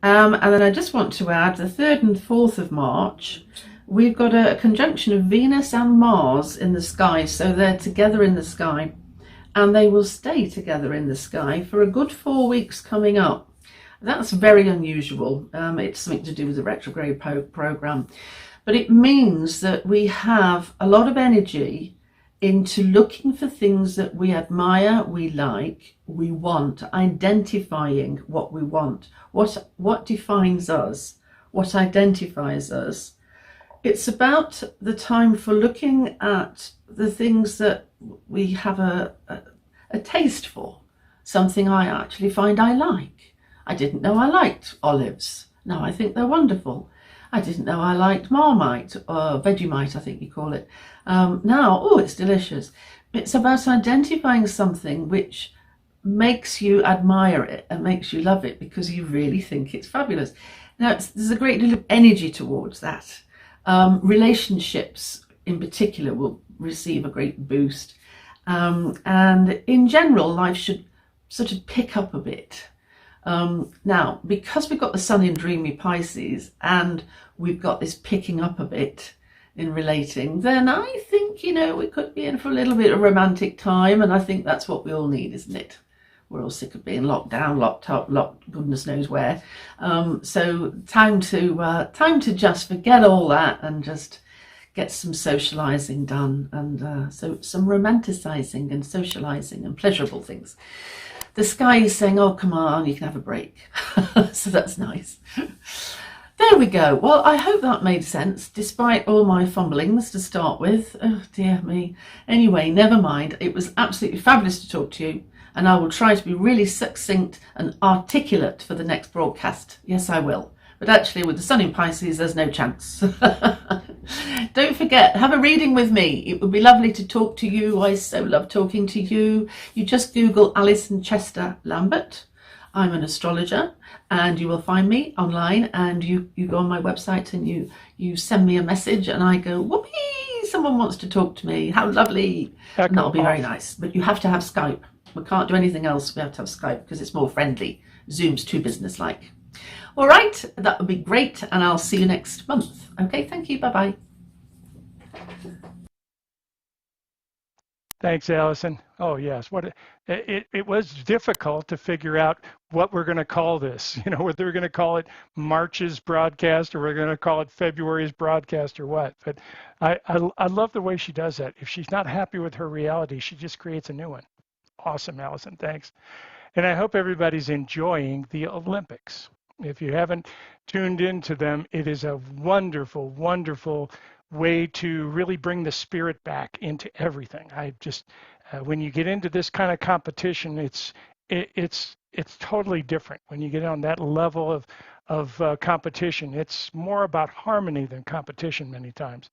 And then I just want to add the 3rd and 4th of March, we've got a conjunction of Venus and Mars in the sky. So they're together in the sky, and they will stay together in the sky for a good 4 weeks coming up. That's very unusual. It's something to do with the retrograde program, but it means that we have a lot of energy into looking for things that we admire, we like, we want, identifying what we want, what defines us, what identifies us. It's about the time for looking at the things that we have a taste for, something I actually find I like. I didn't know I liked olives. Now I think they're wonderful. I didn't know I liked Marmite, or Vegemite, I think you call it. Now, oh, it's delicious. It's about identifying something which makes you admire it and makes you love it because you really think it's fabulous. Now, there's a great deal of energy towards that. Relationships in particular will receive a great boost. And in general, life should sort of pick up a bit. Now, because we've got the sun in dreamy Pisces and we've got this picking up a bit in relating, then I think, we could be in for a little bit of romantic time, and I think that's what we all need, isn't it? We're all sick of being locked down, locked up, locked goodness knows where. So time to just forget all that and just get some socializing done, and so some romanticizing and socializing and pleasurable things. The sky is saying, oh, come on, you can have a break. So that's nice. There we go. Well, I hope that made sense, despite all my fumblings to start with. Oh, dear me. Anyway, never mind. It was absolutely fabulous to talk to you, and I will try to be really succinct and articulate for the next broadcast. Yes, I will. But actually, with the sun in Pisces, there's no chance. Don't forget, have a reading with me. It would be lovely to talk to you. I so love talking to you. You just Google Alison Chester-Lambert. I'm an astrologer, and you will find me online, and you go on my website and you send me a message, and I go, whoopee, someone wants to talk to me. How lovely. And that'll be very nice. But you have to have Skype. We can't do anything else. We have to have Skype because it's more friendly. Zoom's too businesslike. All right, that would be great, and I'll see you next month. Okay, thank you. Bye-bye. Thanks, Alison. Oh, yes. It was difficult to figure out what we're going to call this, whether we're going to call it March's broadcast or we're going to call it February's broadcast or what. But I love the way she does that. If she's not happy with her reality, she just creates a new one. Awesome, Alison. Thanks. And I hope everybody's enjoying the Olympics. If you haven't tuned into them, it is a wonderful, wonderful way to really bring the spirit back into everything. I just, when you get into this kind of competition, it's totally different. When you get on that level of competition, it's more about harmony than competition many times.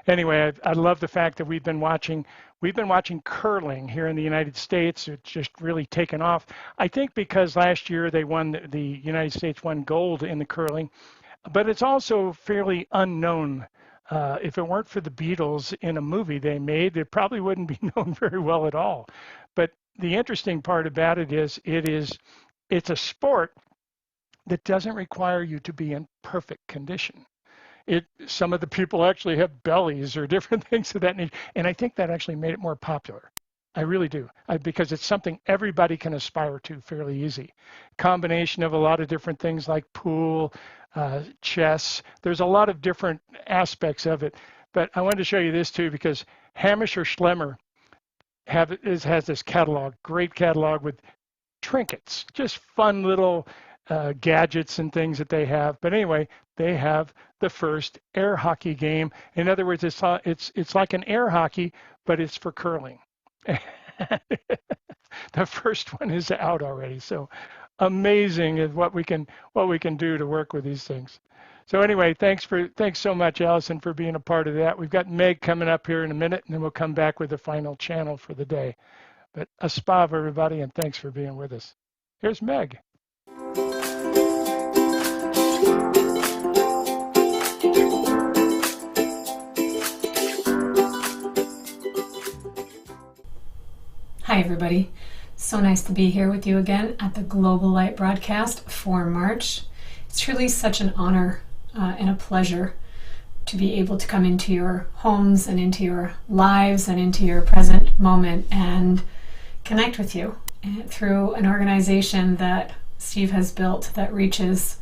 Anyway, I love the fact that we've been watching curling here in the United States. It's just really taken off. I think because last year the United States won gold in the curling, but it's also fairly unknown. If it weren't for the Beatles in a movie they made, it probably wouldn't be known very well at all. But the interesting part about it is it's a sport that doesn't require you to be in perfect condition. Some of the people actually have bellies or different things of that nature, and I think that actually made it more popular. I really do, because it's something everybody can aspire to fairly easy. Combination of a lot of different things like pool, chess. There's a lot of different aspects of it. But I wanted to show you this too because Hamish or Schlemmer has this catalog, great catalog with trinkets, just fun little gadgets and things that they have. But anyway, they have the first air hockey game. In other words, it's like an air hockey, but it's for curling. The first one is out already. So amazing is what we can do to work with these things. So anyway, thanks so much, Alison, for being a part of that. We've got Meg coming up here in a minute, and then we'll come back with the final channel for the day. But aspav, everybody, and thanks for being with us. Here's Meg. Hi, everybody. So nice to be here with you again at the GlobalLight broadcast for March. It's truly such an honor and a pleasure to be able to come into your homes and into your lives and into your present moment and connect with you through an organization that Steve has built that reaches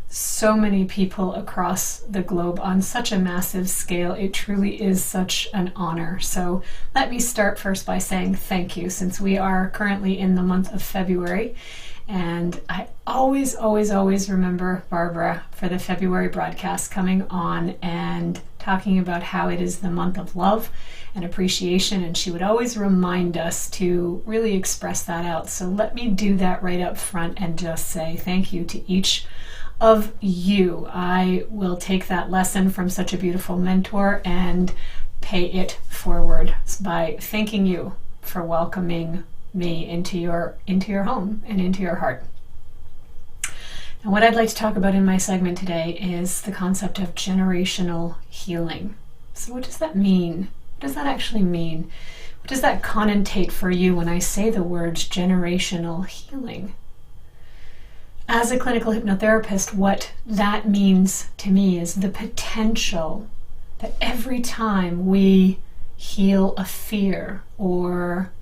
so many people across the globe on such a massive scale. It truly is such an honor. So let me start first by saying thank you, since we are currently in the month of February. And I always remember Barbara for the February broadcast coming on and talking about how it is the month of love and appreciation, and she would always remind us to really express that out. So let me do that right up front and just say thank you to each of you. I will take that lesson from such a beautiful mentor and pay it forward by thanking you for welcoming me into your home and into your heart. And what I'd like to talk about in my segment today is the concept of generational healing. So what does that mean? What does that actually mean? What does that connotate for you when I say the words generational healing? As a clinical hypnotherapist, what that means to me is the potential that every time we heal a fear or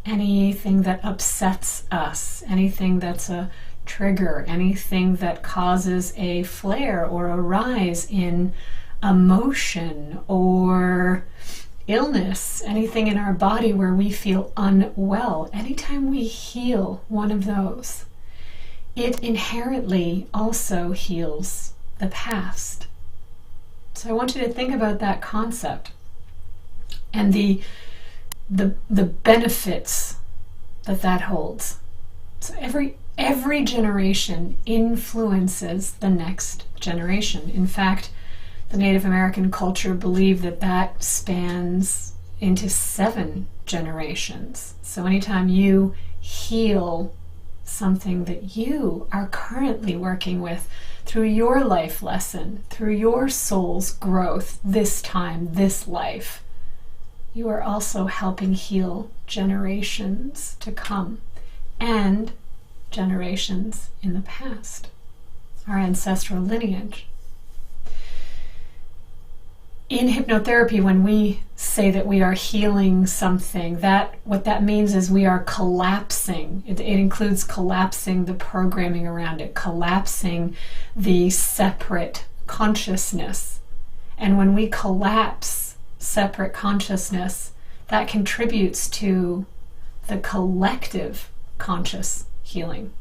anything that upsets us, anything that's a trigger, anything that causes a flare or a rise in emotion or illness, anything in our body where we feel unwell, anytime we heal one of those, it inherently also heals the past. So I want you to think about that concept and the benefits that holds. So every generation influences the next generation. In fact, the Native American culture believed that spans into 7 generations. So anytime you heal something that you are currently working with through your life lesson, through your soul's growth this time, this life, you are also helping heal generations to come and generations in the past, our ancestral lineage. In hypnotherapy, when we say that we are healing something, what that means is we are collapsing. It includes collapsing the programming around it, collapsing the separate consciousness. And when we collapse separate consciousness, that contributes to the collective conscious healing.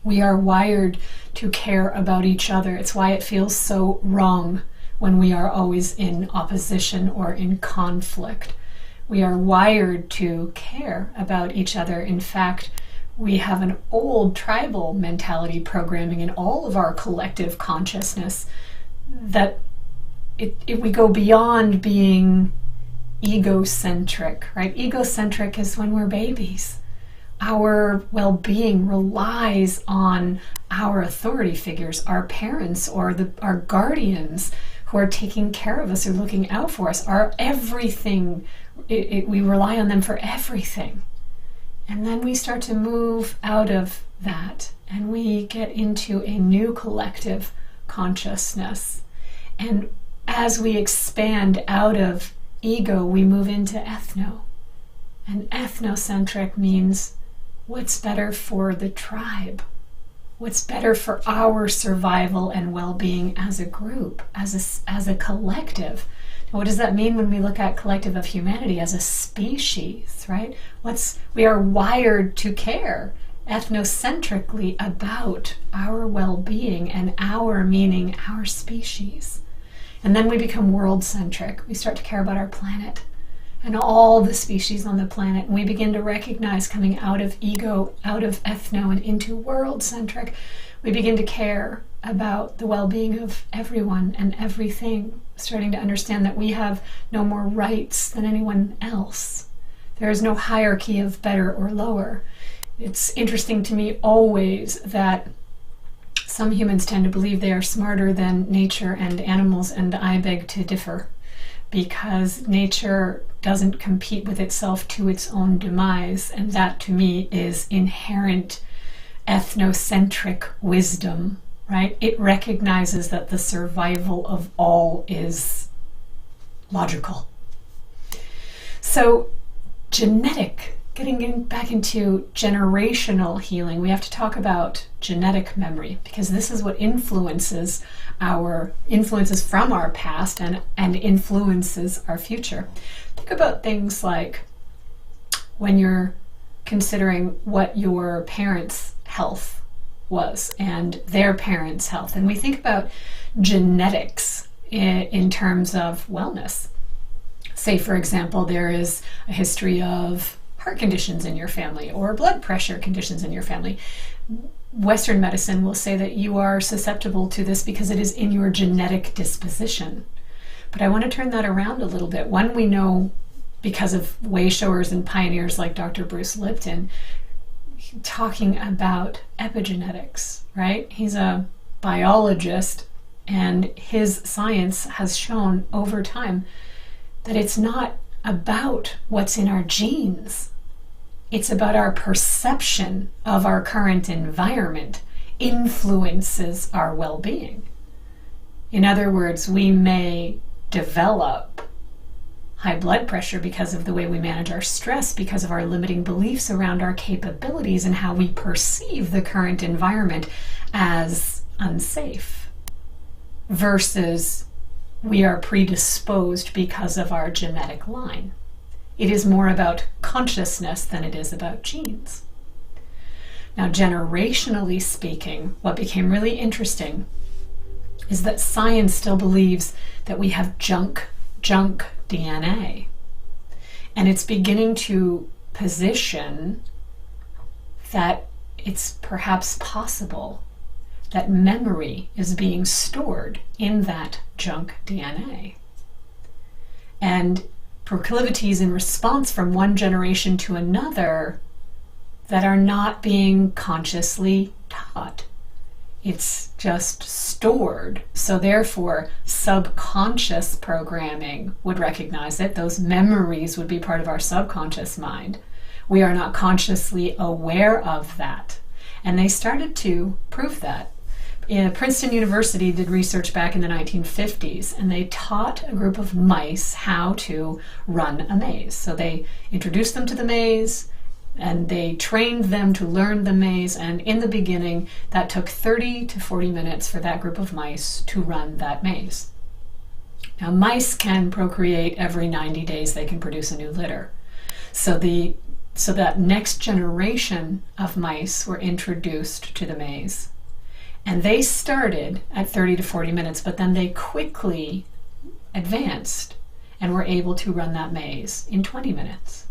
We are wired to care about each other. It's why it feels so wrong when we are always in opposition or in conflict. We are wired to care about each other. In fact, we have an old tribal mentality programming in all of our collective consciousness that we go beyond being egocentric, right? Egocentric is when we're babies. Our well-being relies on our authority figures, our parents or our guardians who are taking care of us, who are looking out for us, our everything. We rely on them for everything. And then we start to move out of that and we get into a new collective consciousness. And as we expand out of ego, we move into ethno. And ethnocentric means what's better for the tribe, what's better for our survival and well-being as a group, as a collective. Now, what does that mean when we look at collective of humanity as a species, right? We are wired to care ethnocentrically about our well-being and our meaning, our species. And then we become world-centric. We start to care about our planet and all the species on the planet. And we begin to recognize, coming out of ego, out of ethno, and into world-centric, we begin to care about the well-being of everyone and everything, starting to understand that we have no more rights than anyone else. There is no hierarchy of better or lower. It's interesting to me always that some humans tend to believe they are smarter than nature and animals, and I beg to differ, because nature doesn't compete with itself to its own demise, and that to me is inherent ethnocentric wisdom, right? It recognizes that the survival of all is logical. So getting back into generational healing, we have to talk about genetic memory, because this is what influences from our past and influences our future. Think about things like when you're considering what your parents' health was and their parents' health, and we think about genetics in terms of wellness. Say, for example, there is a history of heart conditions in your family or blood pressure conditions in your family. Western medicine will say that you are susceptible to this because it is in your genetic disposition. But I want to turn that around a little bit. One, we know because of way showers and pioneers like Dr. Bruce Lipton, talking about epigenetics, right? He's a biologist, and his science has shown over time that it's not about what's in our genes. It's about our perception of our current environment influences our well-being. In other words, we may develop high blood pressure because of the way we manage our stress, because of our limiting beliefs around our capabilities and how we perceive the current environment as unsafe, versus we are predisposed because of our genetic line. It is more about consciousness than it is about genes. Now, generationally speaking, what became really interesting is that science still believes that we have junk DNA. And it's beginning to position that it's perhaps possible that memory is being stored in that junk DNA. And proclivities in response from one generation to another that are not being consciously taught. It's just stored. So therefore, subconscious programming would recognize it. Those memories would be part of our subconscious mind. We are not consciously aware of that. And they started to prove that. Princeton University did research back in the 1950s, and they taught a group of mice how to run a maze. So they introduced them to the maze, and they trained them to learn the maze, and in the beginning, that took 30 to 40 minutes for that group of mice to run that maze. Now, mice can procreate every 90 days. They can produce a new litter. So that next generation of mice were introduced to the maze. And they started at 30 to 40 minutes, but then they quickly advanced and were able to run that maze in 20 minutes.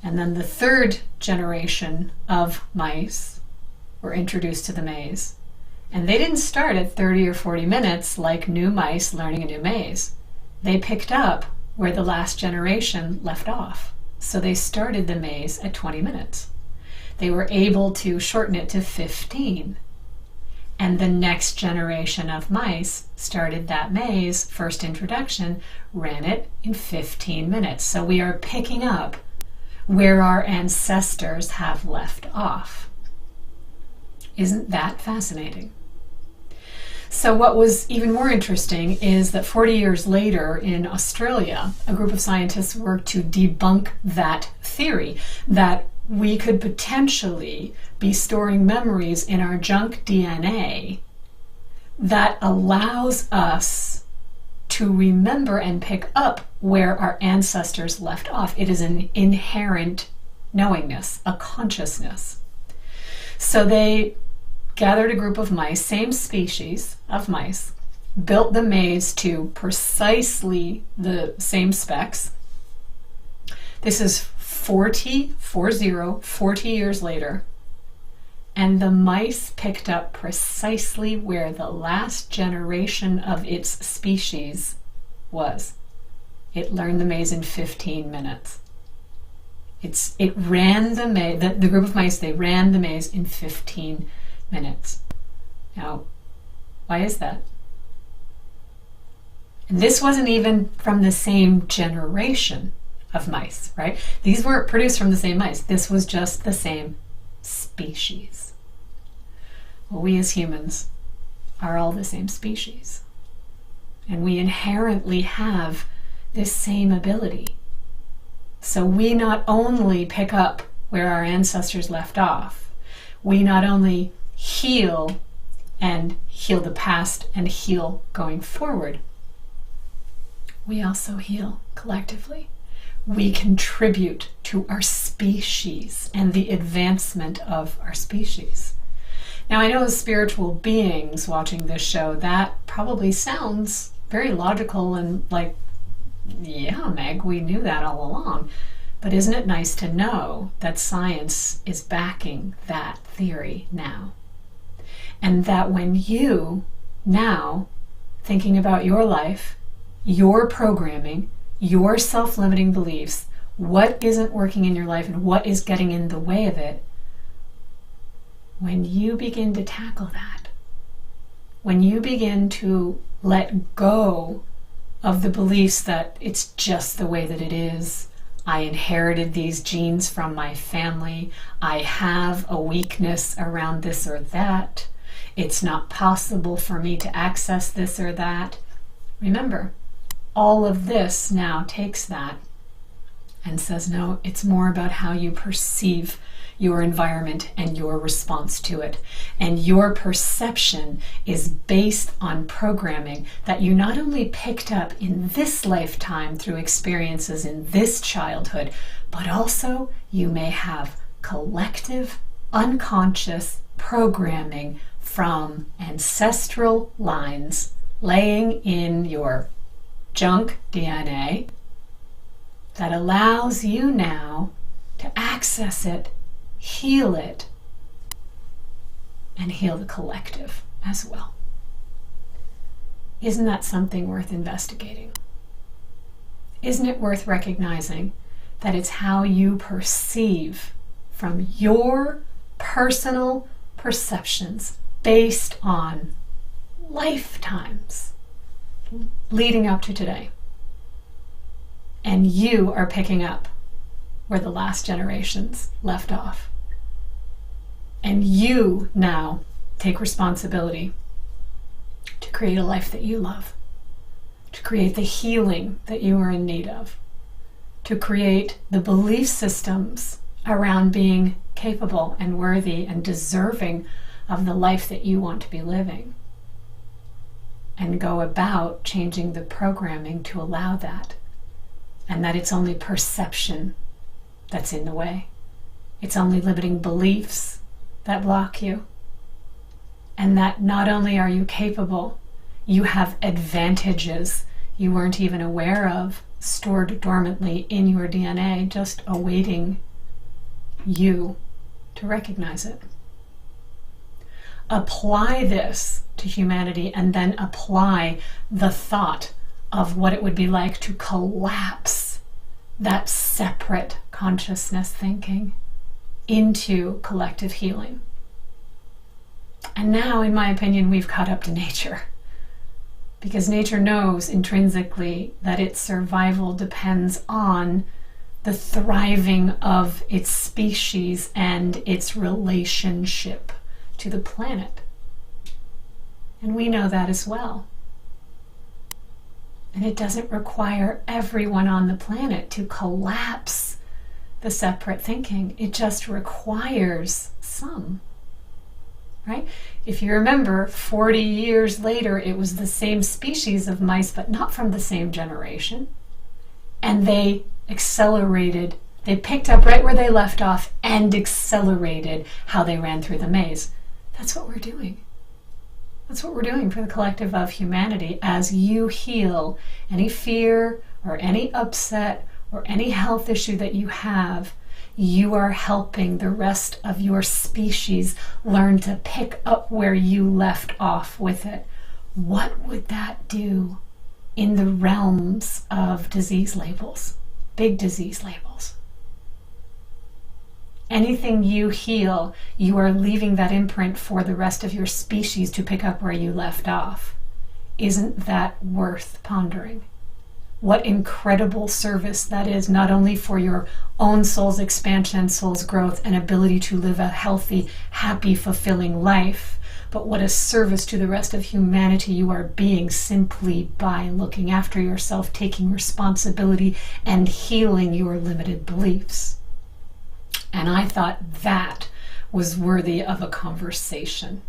And then the third generation of mice were introduced to the maze. And they didn't start at 30 or 40 minutes like new mice learning a new maze. They picked up where the last generation left off. So they started the maze at 20 minutes. They were able to shorten it to 15. And the next generation of mice started that maze, first introduction, ran it in 15 minutes. So we are picking up where our ancestors have left off. Isn't that fascinating? So what was even more interesting is that 40 years later in Australia, a group of scientists worked to debunk that theory, that we could potentially be storing memories in our junk DNA that allows us to remember and pick up where our ancestors left off. It is an inherent knowingness, a consciousness. So they gathered a group of mice, same species of mice, built the maze to precisely the same specs. This is 40 years later, and the mice picked up precisely where the last generation of its species was. It learned the maze in 15 minutes. It ran the maze, the group of mice, they ran the maze in 15 minutes. Now, why is that? And this wasn't even from the same generation of mice, right? These weren't produced from the same mice. This was just the same species. Well, we as humans are all the same species. And we inherently have this same ability. So we not only pick up where our ancestors left off, we not only heal and heal the past and heal going forward, we also heal collectively. We contribute to our species and the advancement of our species. Now, I know as spiritual beings watching this show, that probably sounds very logical and like, yeah, Meg, we knew that all along. But isn't it nice to know that science is backing that theory now? And that when you now, thinking about your life, your programming, your self-limiting beliefs, what isn't working in your life and what is getting in the way of it, when you begin to tackle that, when you begin to let go of the beliefs that it's just the way that it is, I inherited these genes from my family, I have a weakness around this or that, it's not possible for me to access this or that. Remember, all of this now takes that and says, no, it's more about how you perceive your environment and your response to it. And your perception is based on programming that you not only picked up in this lifetime through experiences in this childhood, but also you may have collective, unconscious programming from ancestral lines laying in your junk DNA that allows you now to access it, heal it, and heal the collective as well. Isn't that something worth investigating? Isn't it worth recognizing that it's how you perceive from your personal perceptions based on lifetimes leading up to today? And you are picking up where the last generations left off. And you now take responsibility to create a life that you love, to create the healing that you are in need of, to create the belief systems around being capable and worthy and deserving of the life that you want to be living, and go about changing the programming to allow that. And that it's only perception that's in the way. It's only limiting beliefs that block you. And that not only are you capable, you have advantages you weren't even aware of, stored dormantly in your DNA, just awaiting you to recognize it. Apply this to humanity and then apply the thought of what it would be like to collapse that separate consciousness thinking into collective healing. And now, in my opinion, we've caught up to nature. Because nature knows intrinsically that its survival depends on the thriving of its species and its relationship to the planet. And we know that as well. And it doesn't require everyone on the planet to collapse the separate thinking. It just requires some, right? If you remember, 40 years later, it was the same species of mice, but not from the same generation. And they accelerated. They picked up right where they left off and accelerated how they ran through the maze. That's what we're doing. That's what we're doing for the collective of humanity. As you heal any fear or any upset or any health issue that you have, you are helping the rest of your species learn to pick up where you left off with it. What would that do in the realms of disease labels, big disease labels? Anything you heal, you are leaving that imprint for the rest of your species to pick up where you left off. Isn't that worth pondering? What incredible service that is, not only for your own soul's expansion, soul's growth, and ability to live a healthy, happy, fulfilling life, but what a service to the rest of humanity you are being simply by looking after yourself, taking responsibility, and healing your limited beliefs. And I thought that was worthy of a conversation.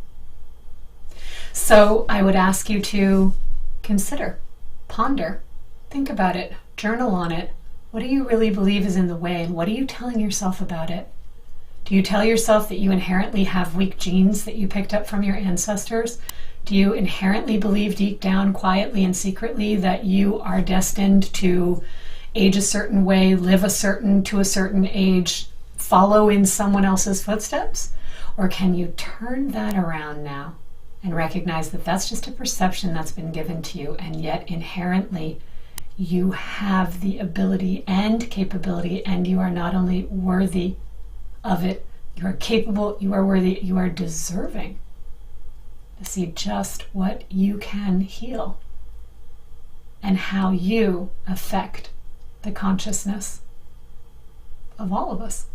So I would ask you to consider, ponder, think about it, journal on it. What do you really believe is in the way, and what are you telling yourself about it? Do you tell yourself that you inherently have weak genes that you picked up from your ancestors? Do you inherently believe deep down, quietly and secretly, that you are destined to age a certain way, live to a certain age, follow in someone else's footsteps? Or can you turn that around now and recognize that that's just a perception that's been given to you, and yet inherently you have the ability and capability, and you are not only worthy of it, you are capable, you are worthy, you are deserving to see just what you can heal and how you affect the consciousness of all of us.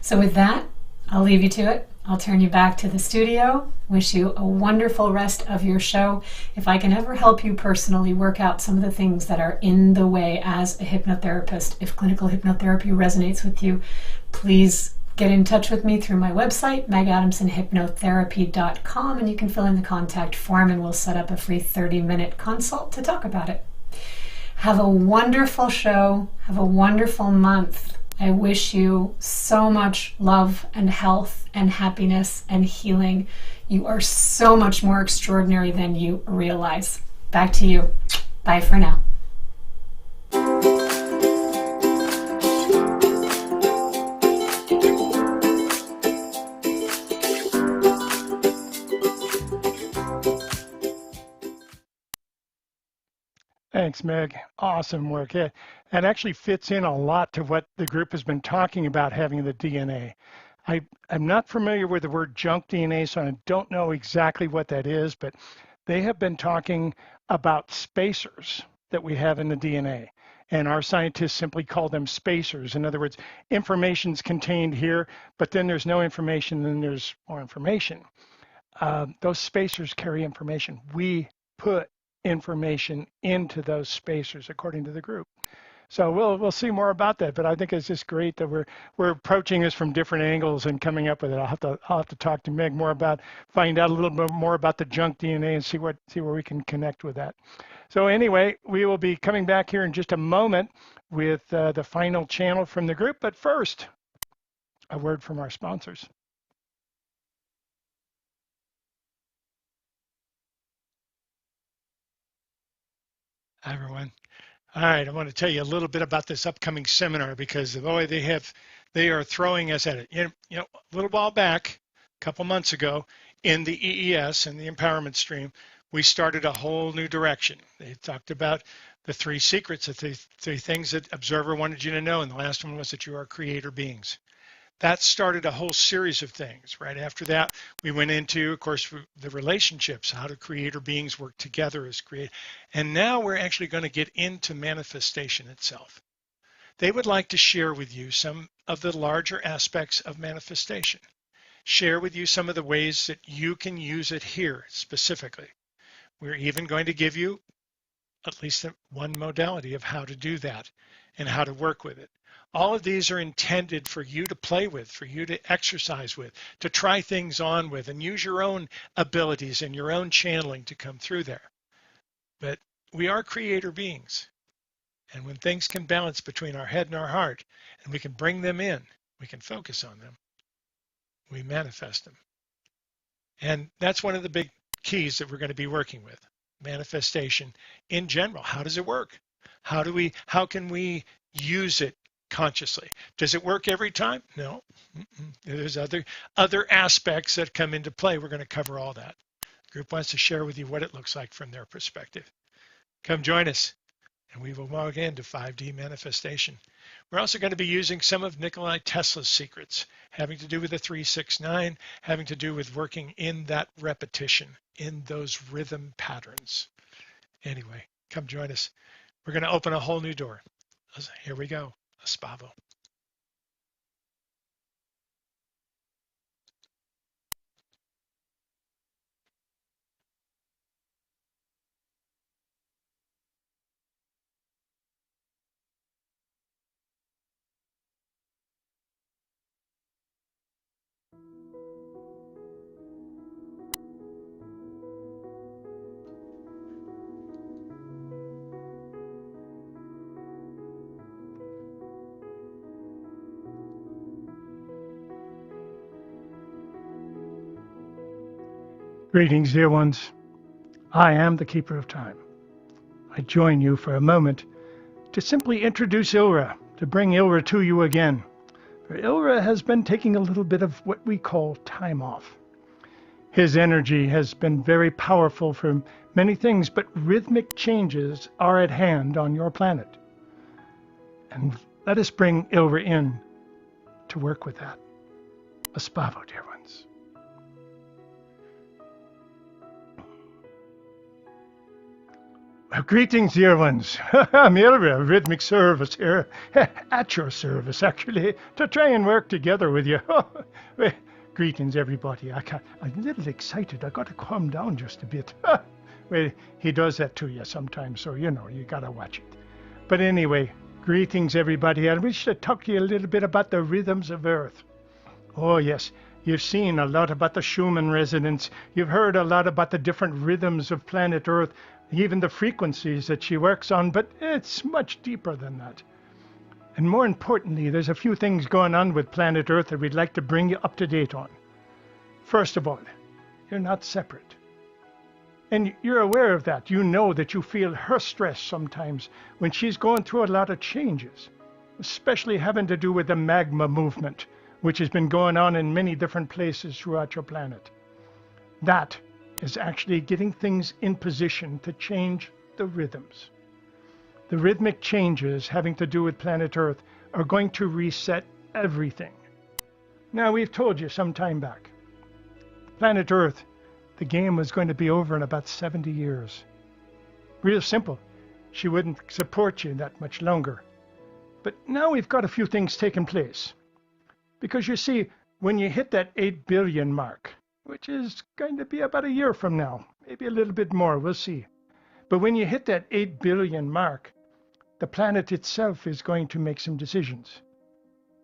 So with that, I'll leave you to it. I'll turn you back to the studio. Wish you a wonderful rest of your show. If I can ever help you personally work out some of the things that are in the way as a hypnotherapist, if clinical hypnotherapy resonates with you, please get in touch with me through my website, megadamsonhypnotherapy.com, and you can fill in the contact form and we'll set up a free 30-minute consult to talk about it. Have a wonderful show. Have a wonderful month. I wish you so much love and health and happiness and healing. You are so much more extraordinary than you realize. Back to you. Bye for now. Thanks, Meg. Awesome work. Yeah, and actually fits in a lot to what the group has been talking about, having the DNA. I'm not familiar with the word junk DNA, so I don't know exactly what that is, but they have been talking about spacers that we have in the DNA. And our scientists simply call them spacers. In other words, information's contained here, but then there's no information, then there's more information. Those spacers carry information. We put information into those spacers according to the group. So we'll see more about that, but I think it's just great that we're approaching this from different angles and coming up with it. I'll have to talk to Meg more about, find out a little bit more about the junk DNA and see where we can connect with that. So anyway, we will be coming back here in just a moment with the final channel from the group, but first, a word from our sponsors. Hi, everyone. All right, I want to tell you a little bit about this upcoming seminar because boy, they are throwing us at it. You know, a little while back, a couple months ago, in the EES and the empowerment stream, we started a whole new direction. They talked about the 3 secrets, the three things that Observer wanted you to know, and the last one was that you are creator beings. That started a whole series of things. Right after that, we went into, of course, the relationships, how do creator beings work together as creator. And now we're actually going to get into manifestation itself. They would like to share with you some of the larger aspects of manifestation. Share with you some of the ways that you can use it here specifically. We're even going to give you at least one modality of how to do that and how to work with it. All of these are intended for you to play with, for you to exercise with, to try things on with, and use your own abilities and your own channeling to come through there. But we are creator beings. And when things can balance between our head and our heart, and we can bring them in, we can focus on them, we manifest them. And that's one of the big keys that we're going to be working with. Manifestation in general. How does it work? How can we use it consciously? Does it work every time? No. There's other aspects that come into play. We're going to cover all that. The group wants to share with you what it looks like from their perspective. Come join us, and we will walk into 5D manifestation. We're also going to be using some of Nikola Tesla's secrets, having to do with the 369, having to do with working in that repetition, in those rhythm patterns. Anyway, come join us. We're going to open a whole new door. Here we go. A Spavo. Greetings, dear ones. I am the Keeper of Time. I join you for a moment to simply introduce Elrah, to bring Elrah to you again. For Elrah has been taking a little bit of what we call time off. His energy has been very powerful for many things, but rhythmic changes are at hand on your planet. And let us bring Elrah in to work with that. A Spavo, dear ones. Well, greetings, dear ones. I'm Elrah, Rhythmic Service here, at your service, actually, to try and work together with you. Well, greetings, everybody. I'm a little excited. I got to calm down just a bit. Well, he does that to you sometimes, so you got to watch it. But anyway, greetings, everybody. I wish to talk to you a little bit about the rhythms of Earth. Oh, yes. You've seen a lot about the Schumann resonance. You've heard a lot about the different rhythms of planet Earth, even the frequencies that she works on, but it's much deeper than that. And more importantly, there's a few things going on with planet Earth that we'd like to bring you up to date on. First of all, you're not separate. And you're aware of that. You know that you feel her stress sometimes when she's going through a lot of changes, especially having to do with the magma movement, which has been going on in many different places throughout your planet. That is actually getting things in position to change the rhythms. The rhythmic changes having to do with planet Earth are going to reset everything. Now, we've told you some time back, planet Earth, the game was going to be over in about 70 years. Real simple. She wouldn't support you that much longer. But now we've got a few things taking place. Because you see, when you hit that 8 billion mark, which is going to be about a year from now, maybe a little bit more, we'll see. But when you hit that 8 billion mark, the planet itself is going to make some decisions.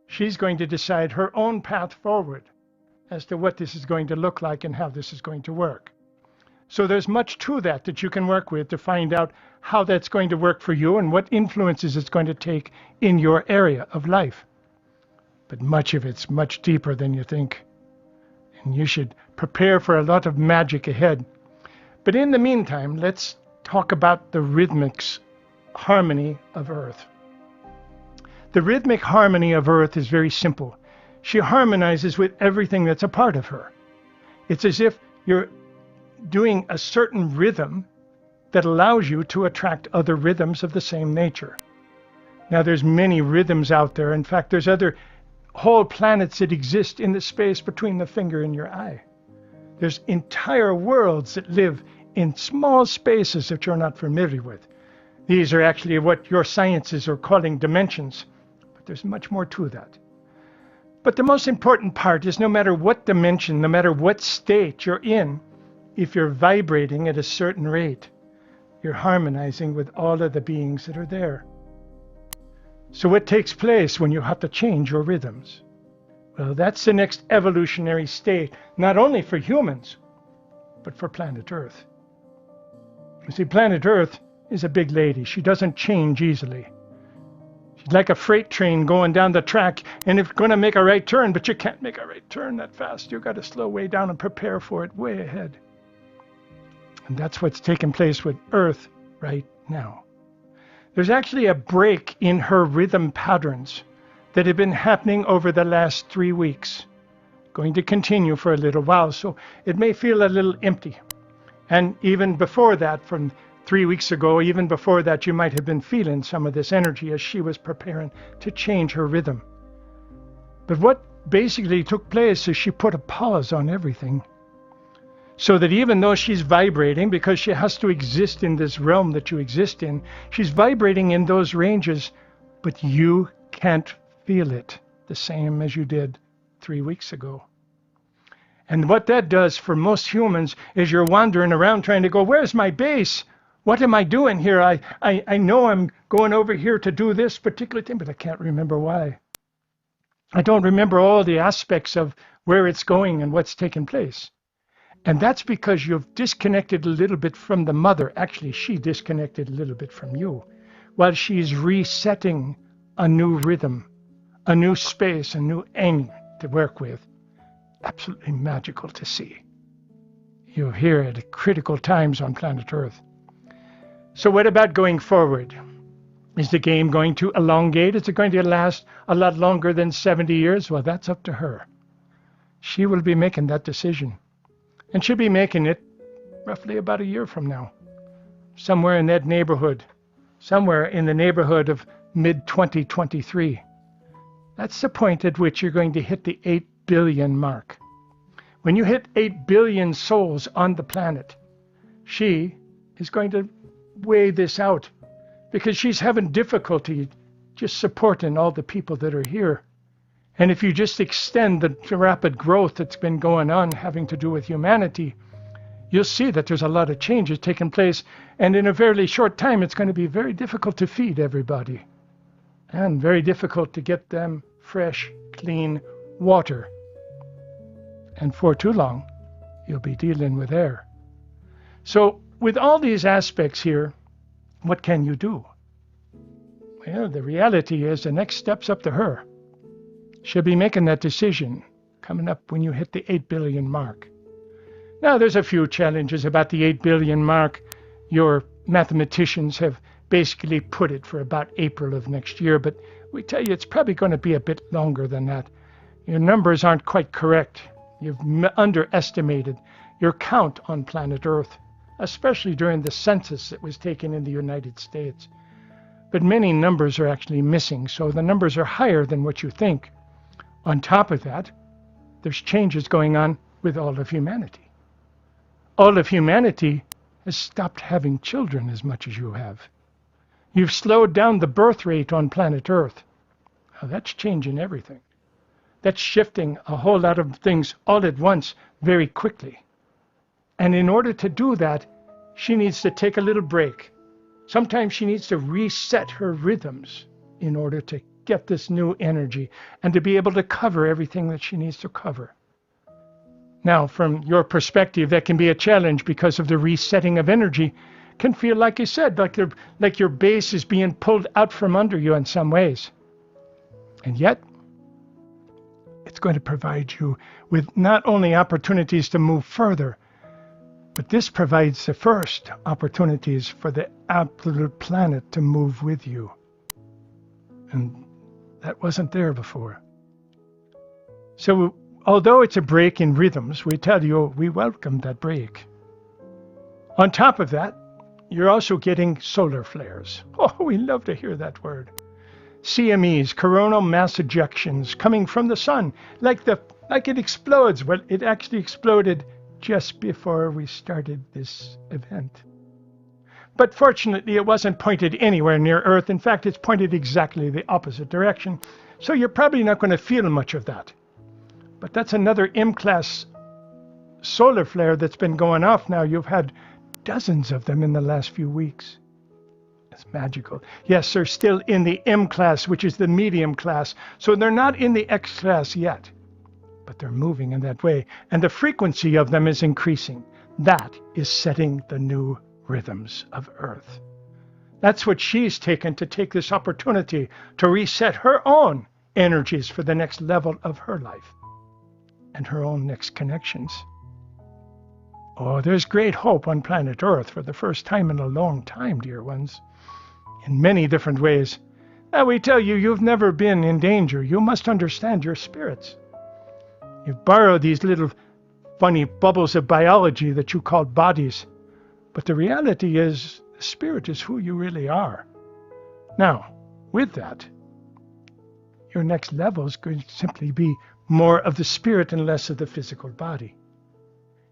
She's going to decide her own path forward as to what this is going to look like and how this is going to work. So there's much to that you can work with to find out how that's going to work for you and what influences it's going to take in your area of life. But much of it's much deeper than you think. And you should prepare for a lot of magic ahead. But in the meantime, let's talk about the rhythmic harmony of Earth. The rhythmic harmony of Earth is very simple. She harmonizes with everything that's a part of her. It's as if you're doing a certain rhythm that allows you to attract other rhythms of the same nature. Now, there's many rhythms out there. In fact, there's other whole planets that exist in the space between the finger and your eye. There's entire worlds that live in small spaces that you're not familiar with. These are actually what your sciences are calling dimensions, but there's much more to that. But the most important part is no matter what dimension, no matter what state you're in, if you're vibrating at a certain rate, you're harmonizing with all of the beings that are there. So what takes place when you have to change your rhythms? Well, that's the next evolutionary state, not only for humans, but for planet Earth. You see, planet Earth is a big lady. She doesn't change easily. She's like a freight train going down the track, and it's going to make a right turn, but you can't make a right turn that fast. You've got to slow way down and prepare for it way ahead. And that's what's taking place with Earth right now. There's actually a break in her rhythm patterns that have been happening over the last 3 weeks, going to continue for a little while, so it may feel a little empty. And even before that, from 3 weeks ago, even before that, you might have been feeling some of this energy as she was preparing to change her rhythm. But what basically took place is she put a pause on everything, so that even though she's vibrating, because she has to exist in this realm that you exist in, she's vibrating in those ranges, but you can't feel it the same as you did 3 weeks ago. And what that does for most humans is you're wandering around trying to go, where's my base? What am I doing here? I know I'm going over here to do this particular thing, but I can't remember why. I don't remember all the aspects of where it's going and what's taking place. And that's because you've disconnected a little bit from the mother. Actually, she disconnected a little bit from you while she's resetting a new rhythm, a new space, a new aim to work with. Absolutely magical to see. You're here at critical times on planet Earth. So what about going forward? Is the game going to elongate? Is it going to last a lot longer than 70 years? Well, that's up to her. She will be making that decision. And she'll be making it roughly about a year from now. Somewhere in that neighborhood. Somewhere in the neighborhood of mid-2023. That's the point at which you're going to hit the 8 billion mark. When you hit 8 billion souls on the planet, she is going to weigh this out because she's having difficulty just supporting all the people that are here. And if you just extend the rapid growth that's been going on having to do with humanity, you'll see that there's a lot of changes taking place. And in a fairly short time, it's going to be very difficult to feed everybody and very difficult to get them fresh, clean water. And for too long, you'll be dealing with air. So with all these aspects here, what can you do? Well, the reality is the next step's up to her. She'll be making that decision coming up when you hit the 8 billion mark. Now, there's a few challenges about the 8 billion mark. Your mathematicians have basically put it for about April of next year, but we tell you it's probably going to be a bit longer than that. Your numbers aren't quite correct. You've underestimated your count on planet Earth, especially during the census that was taken in the United States. But many numbers are actually missing, so the numbers are higher than what you think. On top of that, there's changes going on with all of humanity. All of humanity has stopped having children as much as you have. You've slowed down the birth rate on planet Earth. Now, that's changing everything. That's shifting a whole lot of things all at once very quickly. And in order to do that, she needs to take a little break. Sometimes she needs to reset her rhythms in order to get this new energy and to be able to cover everything that she needs to cover. Now, from your perspective, that can be a challenge because of the resetting of energy. Can feel, like you said, like your base is being pulled out from under you in some ways. And yet, it's going to provide you with not only opportunities to move further, but this provides the first opportunities for the absolute planet to move with you. And that wasn't there before. So, although it's a break in rhythms, we tell you we welcome that break. On top of that, you're also getting solar flares. Oh, we love to hear that word. CMEs, coronal mass ejections, coming from the sun, like it explodes. Well, it actually exploded just before we started this event. But fortunately, it wasn't pointed anywhere near Earth. In fact, it's pointed exactly the opposite direction. So you're probably not going to feel much of that. But that's another M-class solar flare that's been going off now. You've had dozens of them in the last few weeks. It's magical. Yes, they're still in the M class, which is the medium class. So they're not in the X class yet, but they're moving in that way. And the frequency of them is increasing. That is setting the new rhythms of Earth. That's what she's taken to take this opportunity to reset her own energies for the next level of her life and her own next connections. Oh, there's great hope on planet Earth for the first time in a long time, dear ones, in many different ways. Now we tell you, you've never been in danger. You must understand your spirits. You've borrowed these little funny bubbles of biology that you call bodies, but the reality is, the spirit is who you really are. Now, with that, your next level is going to simply be more of the spirit and less of the physical body.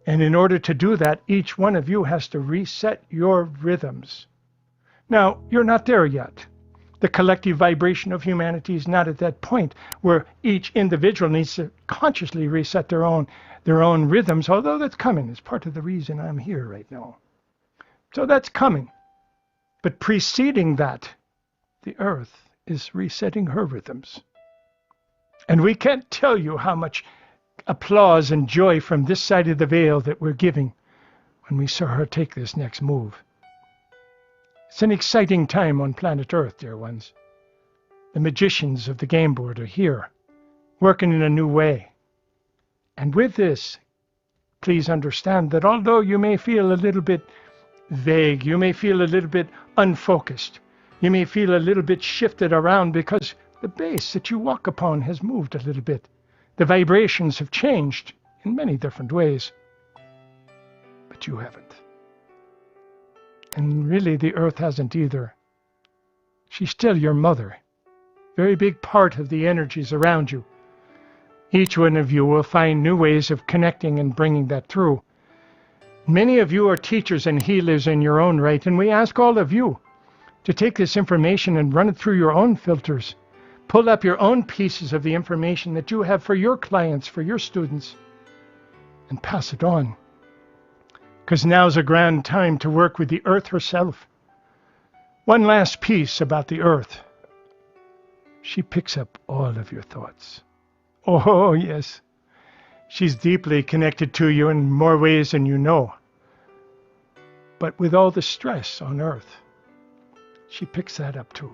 And in order to do that, each one of you has to reset your rhythms. Now, you're not there yet. The collective vibration of humanity is not at that point where each individual needs to consciously reset their own rhythms, although that's coming. It's part of the reason I'm here right now. So that's coming. But preceding that, the Earth is resetting her rhythms. And we can't tell you how much applause and joy from this side of the veil that we're giving when we saw her take this next move. It's an exciting time on planet Earth, dear ones. The magicians of the game board are here, working in a new way. And with this, please understand that although you may feel a little bit vague, you may feel a little bit unfocused, you may feel a little bit shifted around because the base that you walk upon has moved a little bit. The vibrations have changed in many different ways, but you haven't. And really, the Earth hasn't either. She's still your mother, very big part of the energies around you. Each one of you will find new ways of connecting and bringing that through. Many of you are teachers and healers in your own right, and we ask all of you to take this information and run it through your own filters. Pull up your own pieces of the information that you have for your clients, for your students, and pass it on. Because now's a grand time to work with the Earth herself. One last piece about the Earth. She picks up all of your thoughts. Oh, yes. She's deeply connected to you in more ways than you know. But with all the stress on Earth, she picks that up too.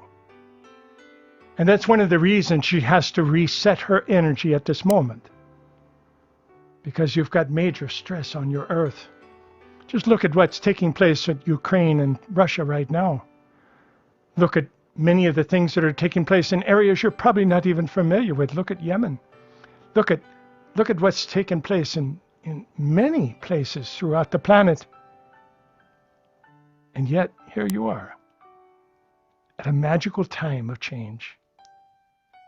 And that's one of the reasons she has to reset her energy at this moment. Because you've got major stress on your Earth. Just look at what's taking place at Ukraine and Russia right now. Look at many of the things that are taking place in areas you're probably not even familiar with. Look at Yemen. Look at what's taken place in many places throughout the planet. And yet, here you are, at a magical time of change.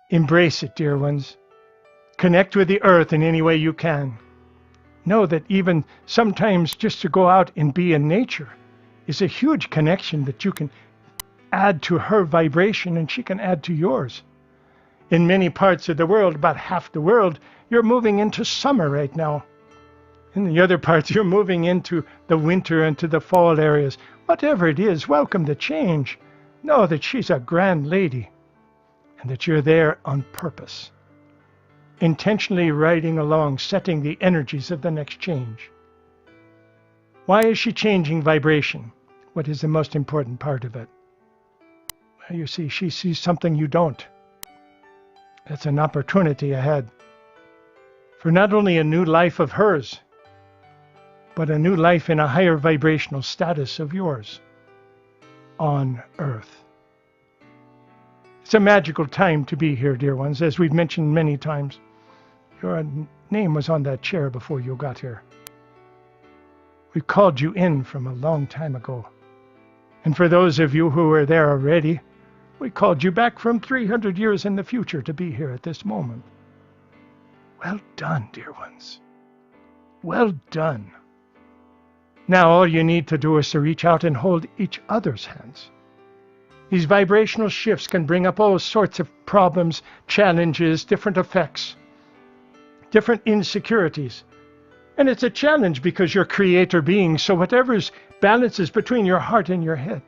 Embrace it, dear ones. Connect with the Earth in any way you can. Know that even sometimes just to go out and be in nature is a huge connection that you can add to her vibration and she can add to yours. In many parts of the world, about half the world, you're moving into summer right now. In the other parts, you're moving into the winter and to the fall areas. Whatever it is, welcome the change. Know that she's a grand lady and that you're there on purpose, intentionally riding along, setting the energies of the next change. Why is she changing vibration? What is the most important part of it? Well, you see, she sees something you don't. That's an opportunity ahead for not only a new life of hers, but a new life in a higher vibrational status of yours on Earth. It's a magical time to be here, dear ones, as we've mentioned many times. Your name was on that chair before you got here. We called you in from a long time ago. And for those of you who were there already, we called you back from 300 years in the future to be here at this moment. Well done, dear ones. Well done. Now all you need to do is to reach out and hold each other's hands. These vibrational shifts can bring up all sorts of problems, challenges, different effects, different insecurities. And it's a challenge because you're creator beings, so whatever's balances between your heart and your head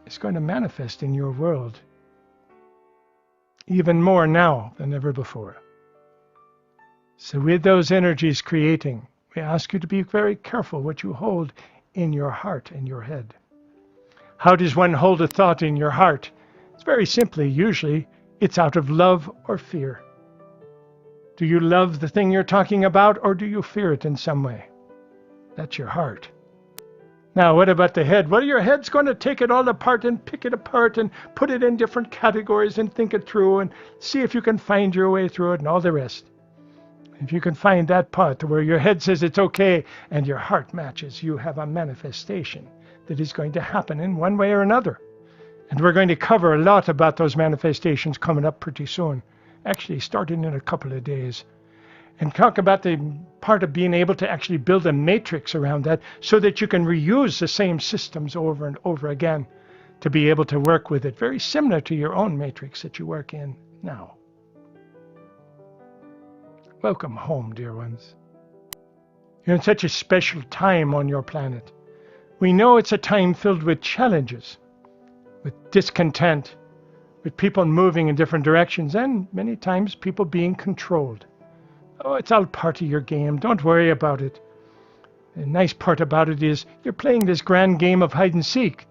is going to manifest in your world even more now than ever before. So with those energies creating, we ask you to be very careful what you hold in your heart and your head. How does one hold a thought in your heart? It's very simply, usually, it's out of love or fear. Do you love the thing you're talking about, or do you fear it in some way? That's your heart. Now, what about the head? Well, your head's going to take it all apart and pick it apart and put it in different categories and think it through and see if you can find your way through it and all the rest. If you can find that part where your head says it's okay and your heart matches, you have a manifestation that is going to happen in one way or another. And we're going to cover a lot about those manifestations coming up pretty soon, actually starting in a couple of days. And talk about the part of being able to actually build a matrix around that so that you can reuse the same systems over and over again to be able to work with it, very similar to your own matrix that you work in now. Welcome home, dear ones. You're in such a special time on your planet. We know it's a time filled with challenges, with discontent, with people moving in different directions, and many times people being controlled. Oh, it's all part of your game. Don't worry about it. The nice part about it is you're playing this grand game of hide and seek.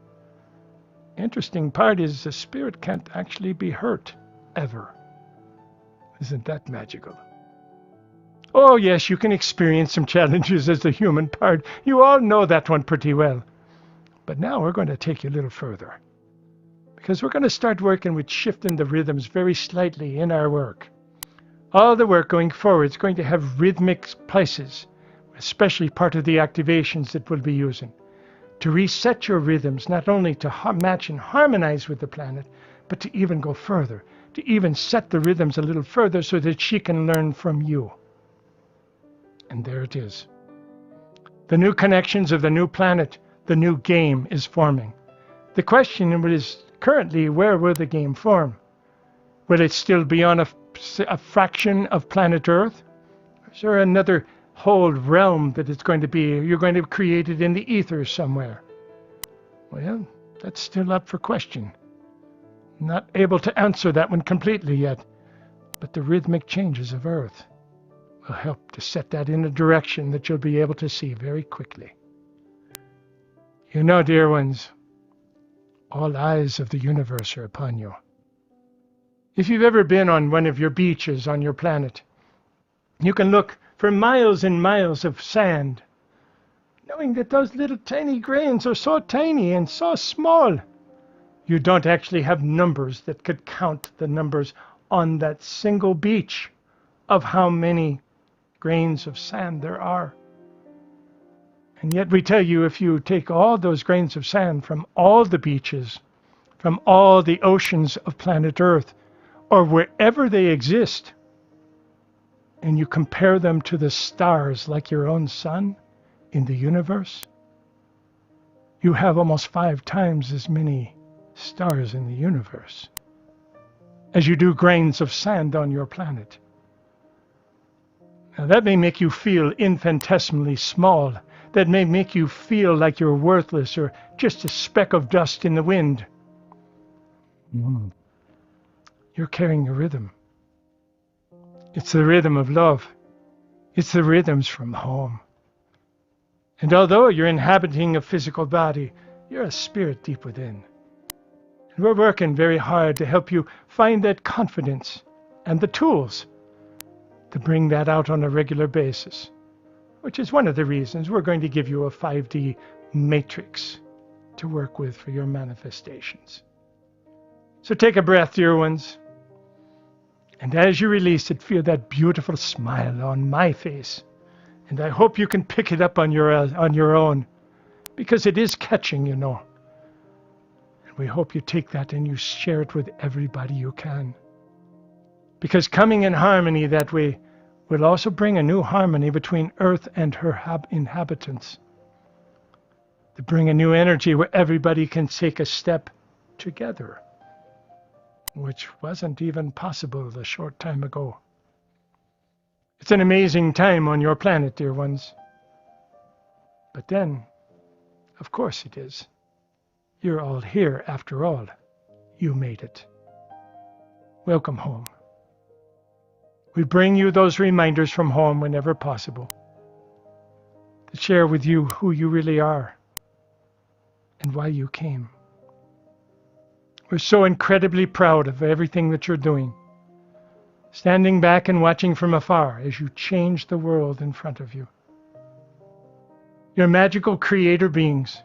Interesting part is the spirit can't actually be hurt, ever. Isn't that magical? Oh, yes, you can experience some challenges as the human part. You all know that one pretty well. But now we're going to take you a little further, because we're going to start working with shifting the rhythms very slightly in our work. All the work going forward is going to have rhythmic places, especially part of the activations that we'll be using, to reset your rhythms, not only to match and harmonize with the planet, but to even go further, to even set the rhythms a little further so that she can learn from you. And there it is. The new connections of the new planet, the new game is forming. The question is currently, where will the game form? Will it still be on a fraction of planet Earth? Or is there another whole realm that it's going to be? You're going to create it in the ether somewhere? Well, that's still up for question. Not able to answer that one completely yet, but the rhythmic changes of Earth will help to set that in a direction that you'll be able to see very quickly. You know, dear ones, all eyes of the universe are upon you. If you've ever been on one of your beaches on your planet, you can look for miles and miles of sand, knowing that those little tiny grains are so tiny and so small. You don't actually have numbers that could count the numbers on that single beach of how many grains of sand there are. And yet we tell you, if you take all those grains of sand from all the beaches, from all the oceans of planet Earth, or wherever they exist, and you compare them to the stars like your own sun in the universe, you have almost 5 times as many stars in the universe as you do grains of sand on your planet. Now that may make you feel infinitesimally small. That may make you feel like you're worthless or just a speck of dust in the wind. You're carrying a rhythm. It's the rhythm of love. It's the rhythms from home. And although you're inhabiting a physical body, you're a spirit deep within. And we're working very hard to help you find that confidence and the tools to bring that out on a regular basis, which is one of the reasons we're going to give you a 5D matrix to work with for your manifestations. So take a breath, dear ones. And as you release it, feel that beautiful smile on my face. And I hope you can pick it up on your own, because it is catching, you know. And we hope you take that and you share it with everybody you can. Because coming in harmony that way will also bring a new harmony between Earth and her inhabitants. To bring a new energy where everybody can take a step together, which wasn't even possible a short time ago. It's an amazing time on your planet, dear ones. But then, of course it is. You're all here after all. You made it. Welcome home. We bring you those reminders from home whenever possible to share with you who you really are and why you came. We're so incredibly proud of everything that you're doing, standing back and watching from afar as you change the world in front of you. You're magical creator beings,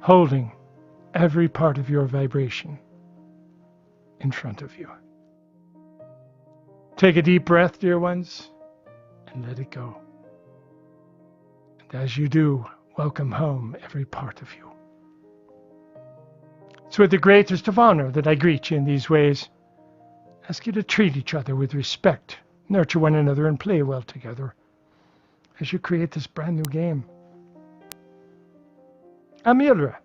holding every part of your vibration in front of you. Take a deep breath, dear ones, and let it go. And as you do, welcome home every part of you. It's with the greatest of honor that I greet you in these ways. Ask you to treat each other with respect, nurture one another, and play well together as you create this brand new game. I'm Elrah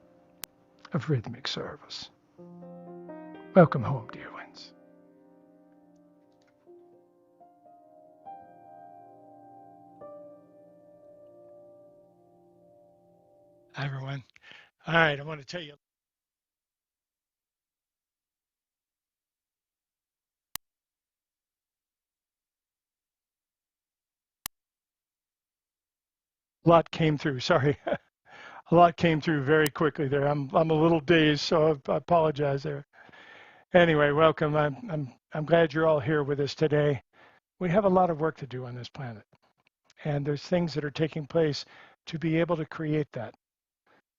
of Rhythmic Service. Welcome home, dear ones. Hi, everyone. All right, I want to tell you. A lot came through. Sorry. A lot came through very quickly there. I'm a little dazed, so I apologize there. Anyway, welcome. I'm glad you're all here with us today. We have a lot of work to do on this planet, and there's things that are taking place to be able to create that.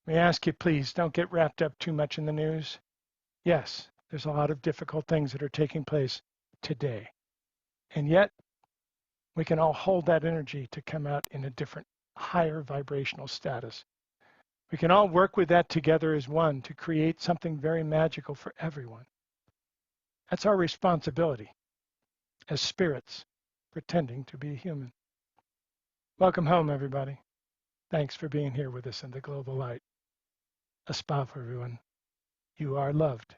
May I ask you, please, don't get wrapped up too much in the news. Yes, there's a lot of difficult things that are taking place today, and yet we can all hold that energy to come out in a different, higher vibrational status. We can all work with that together as one to create something very magical for everyone. That's our responsibility as spirits pretending to be human. Welcome home, everybody. Thanks for being here with us in the Global Light. A spa for everyone. You are loved.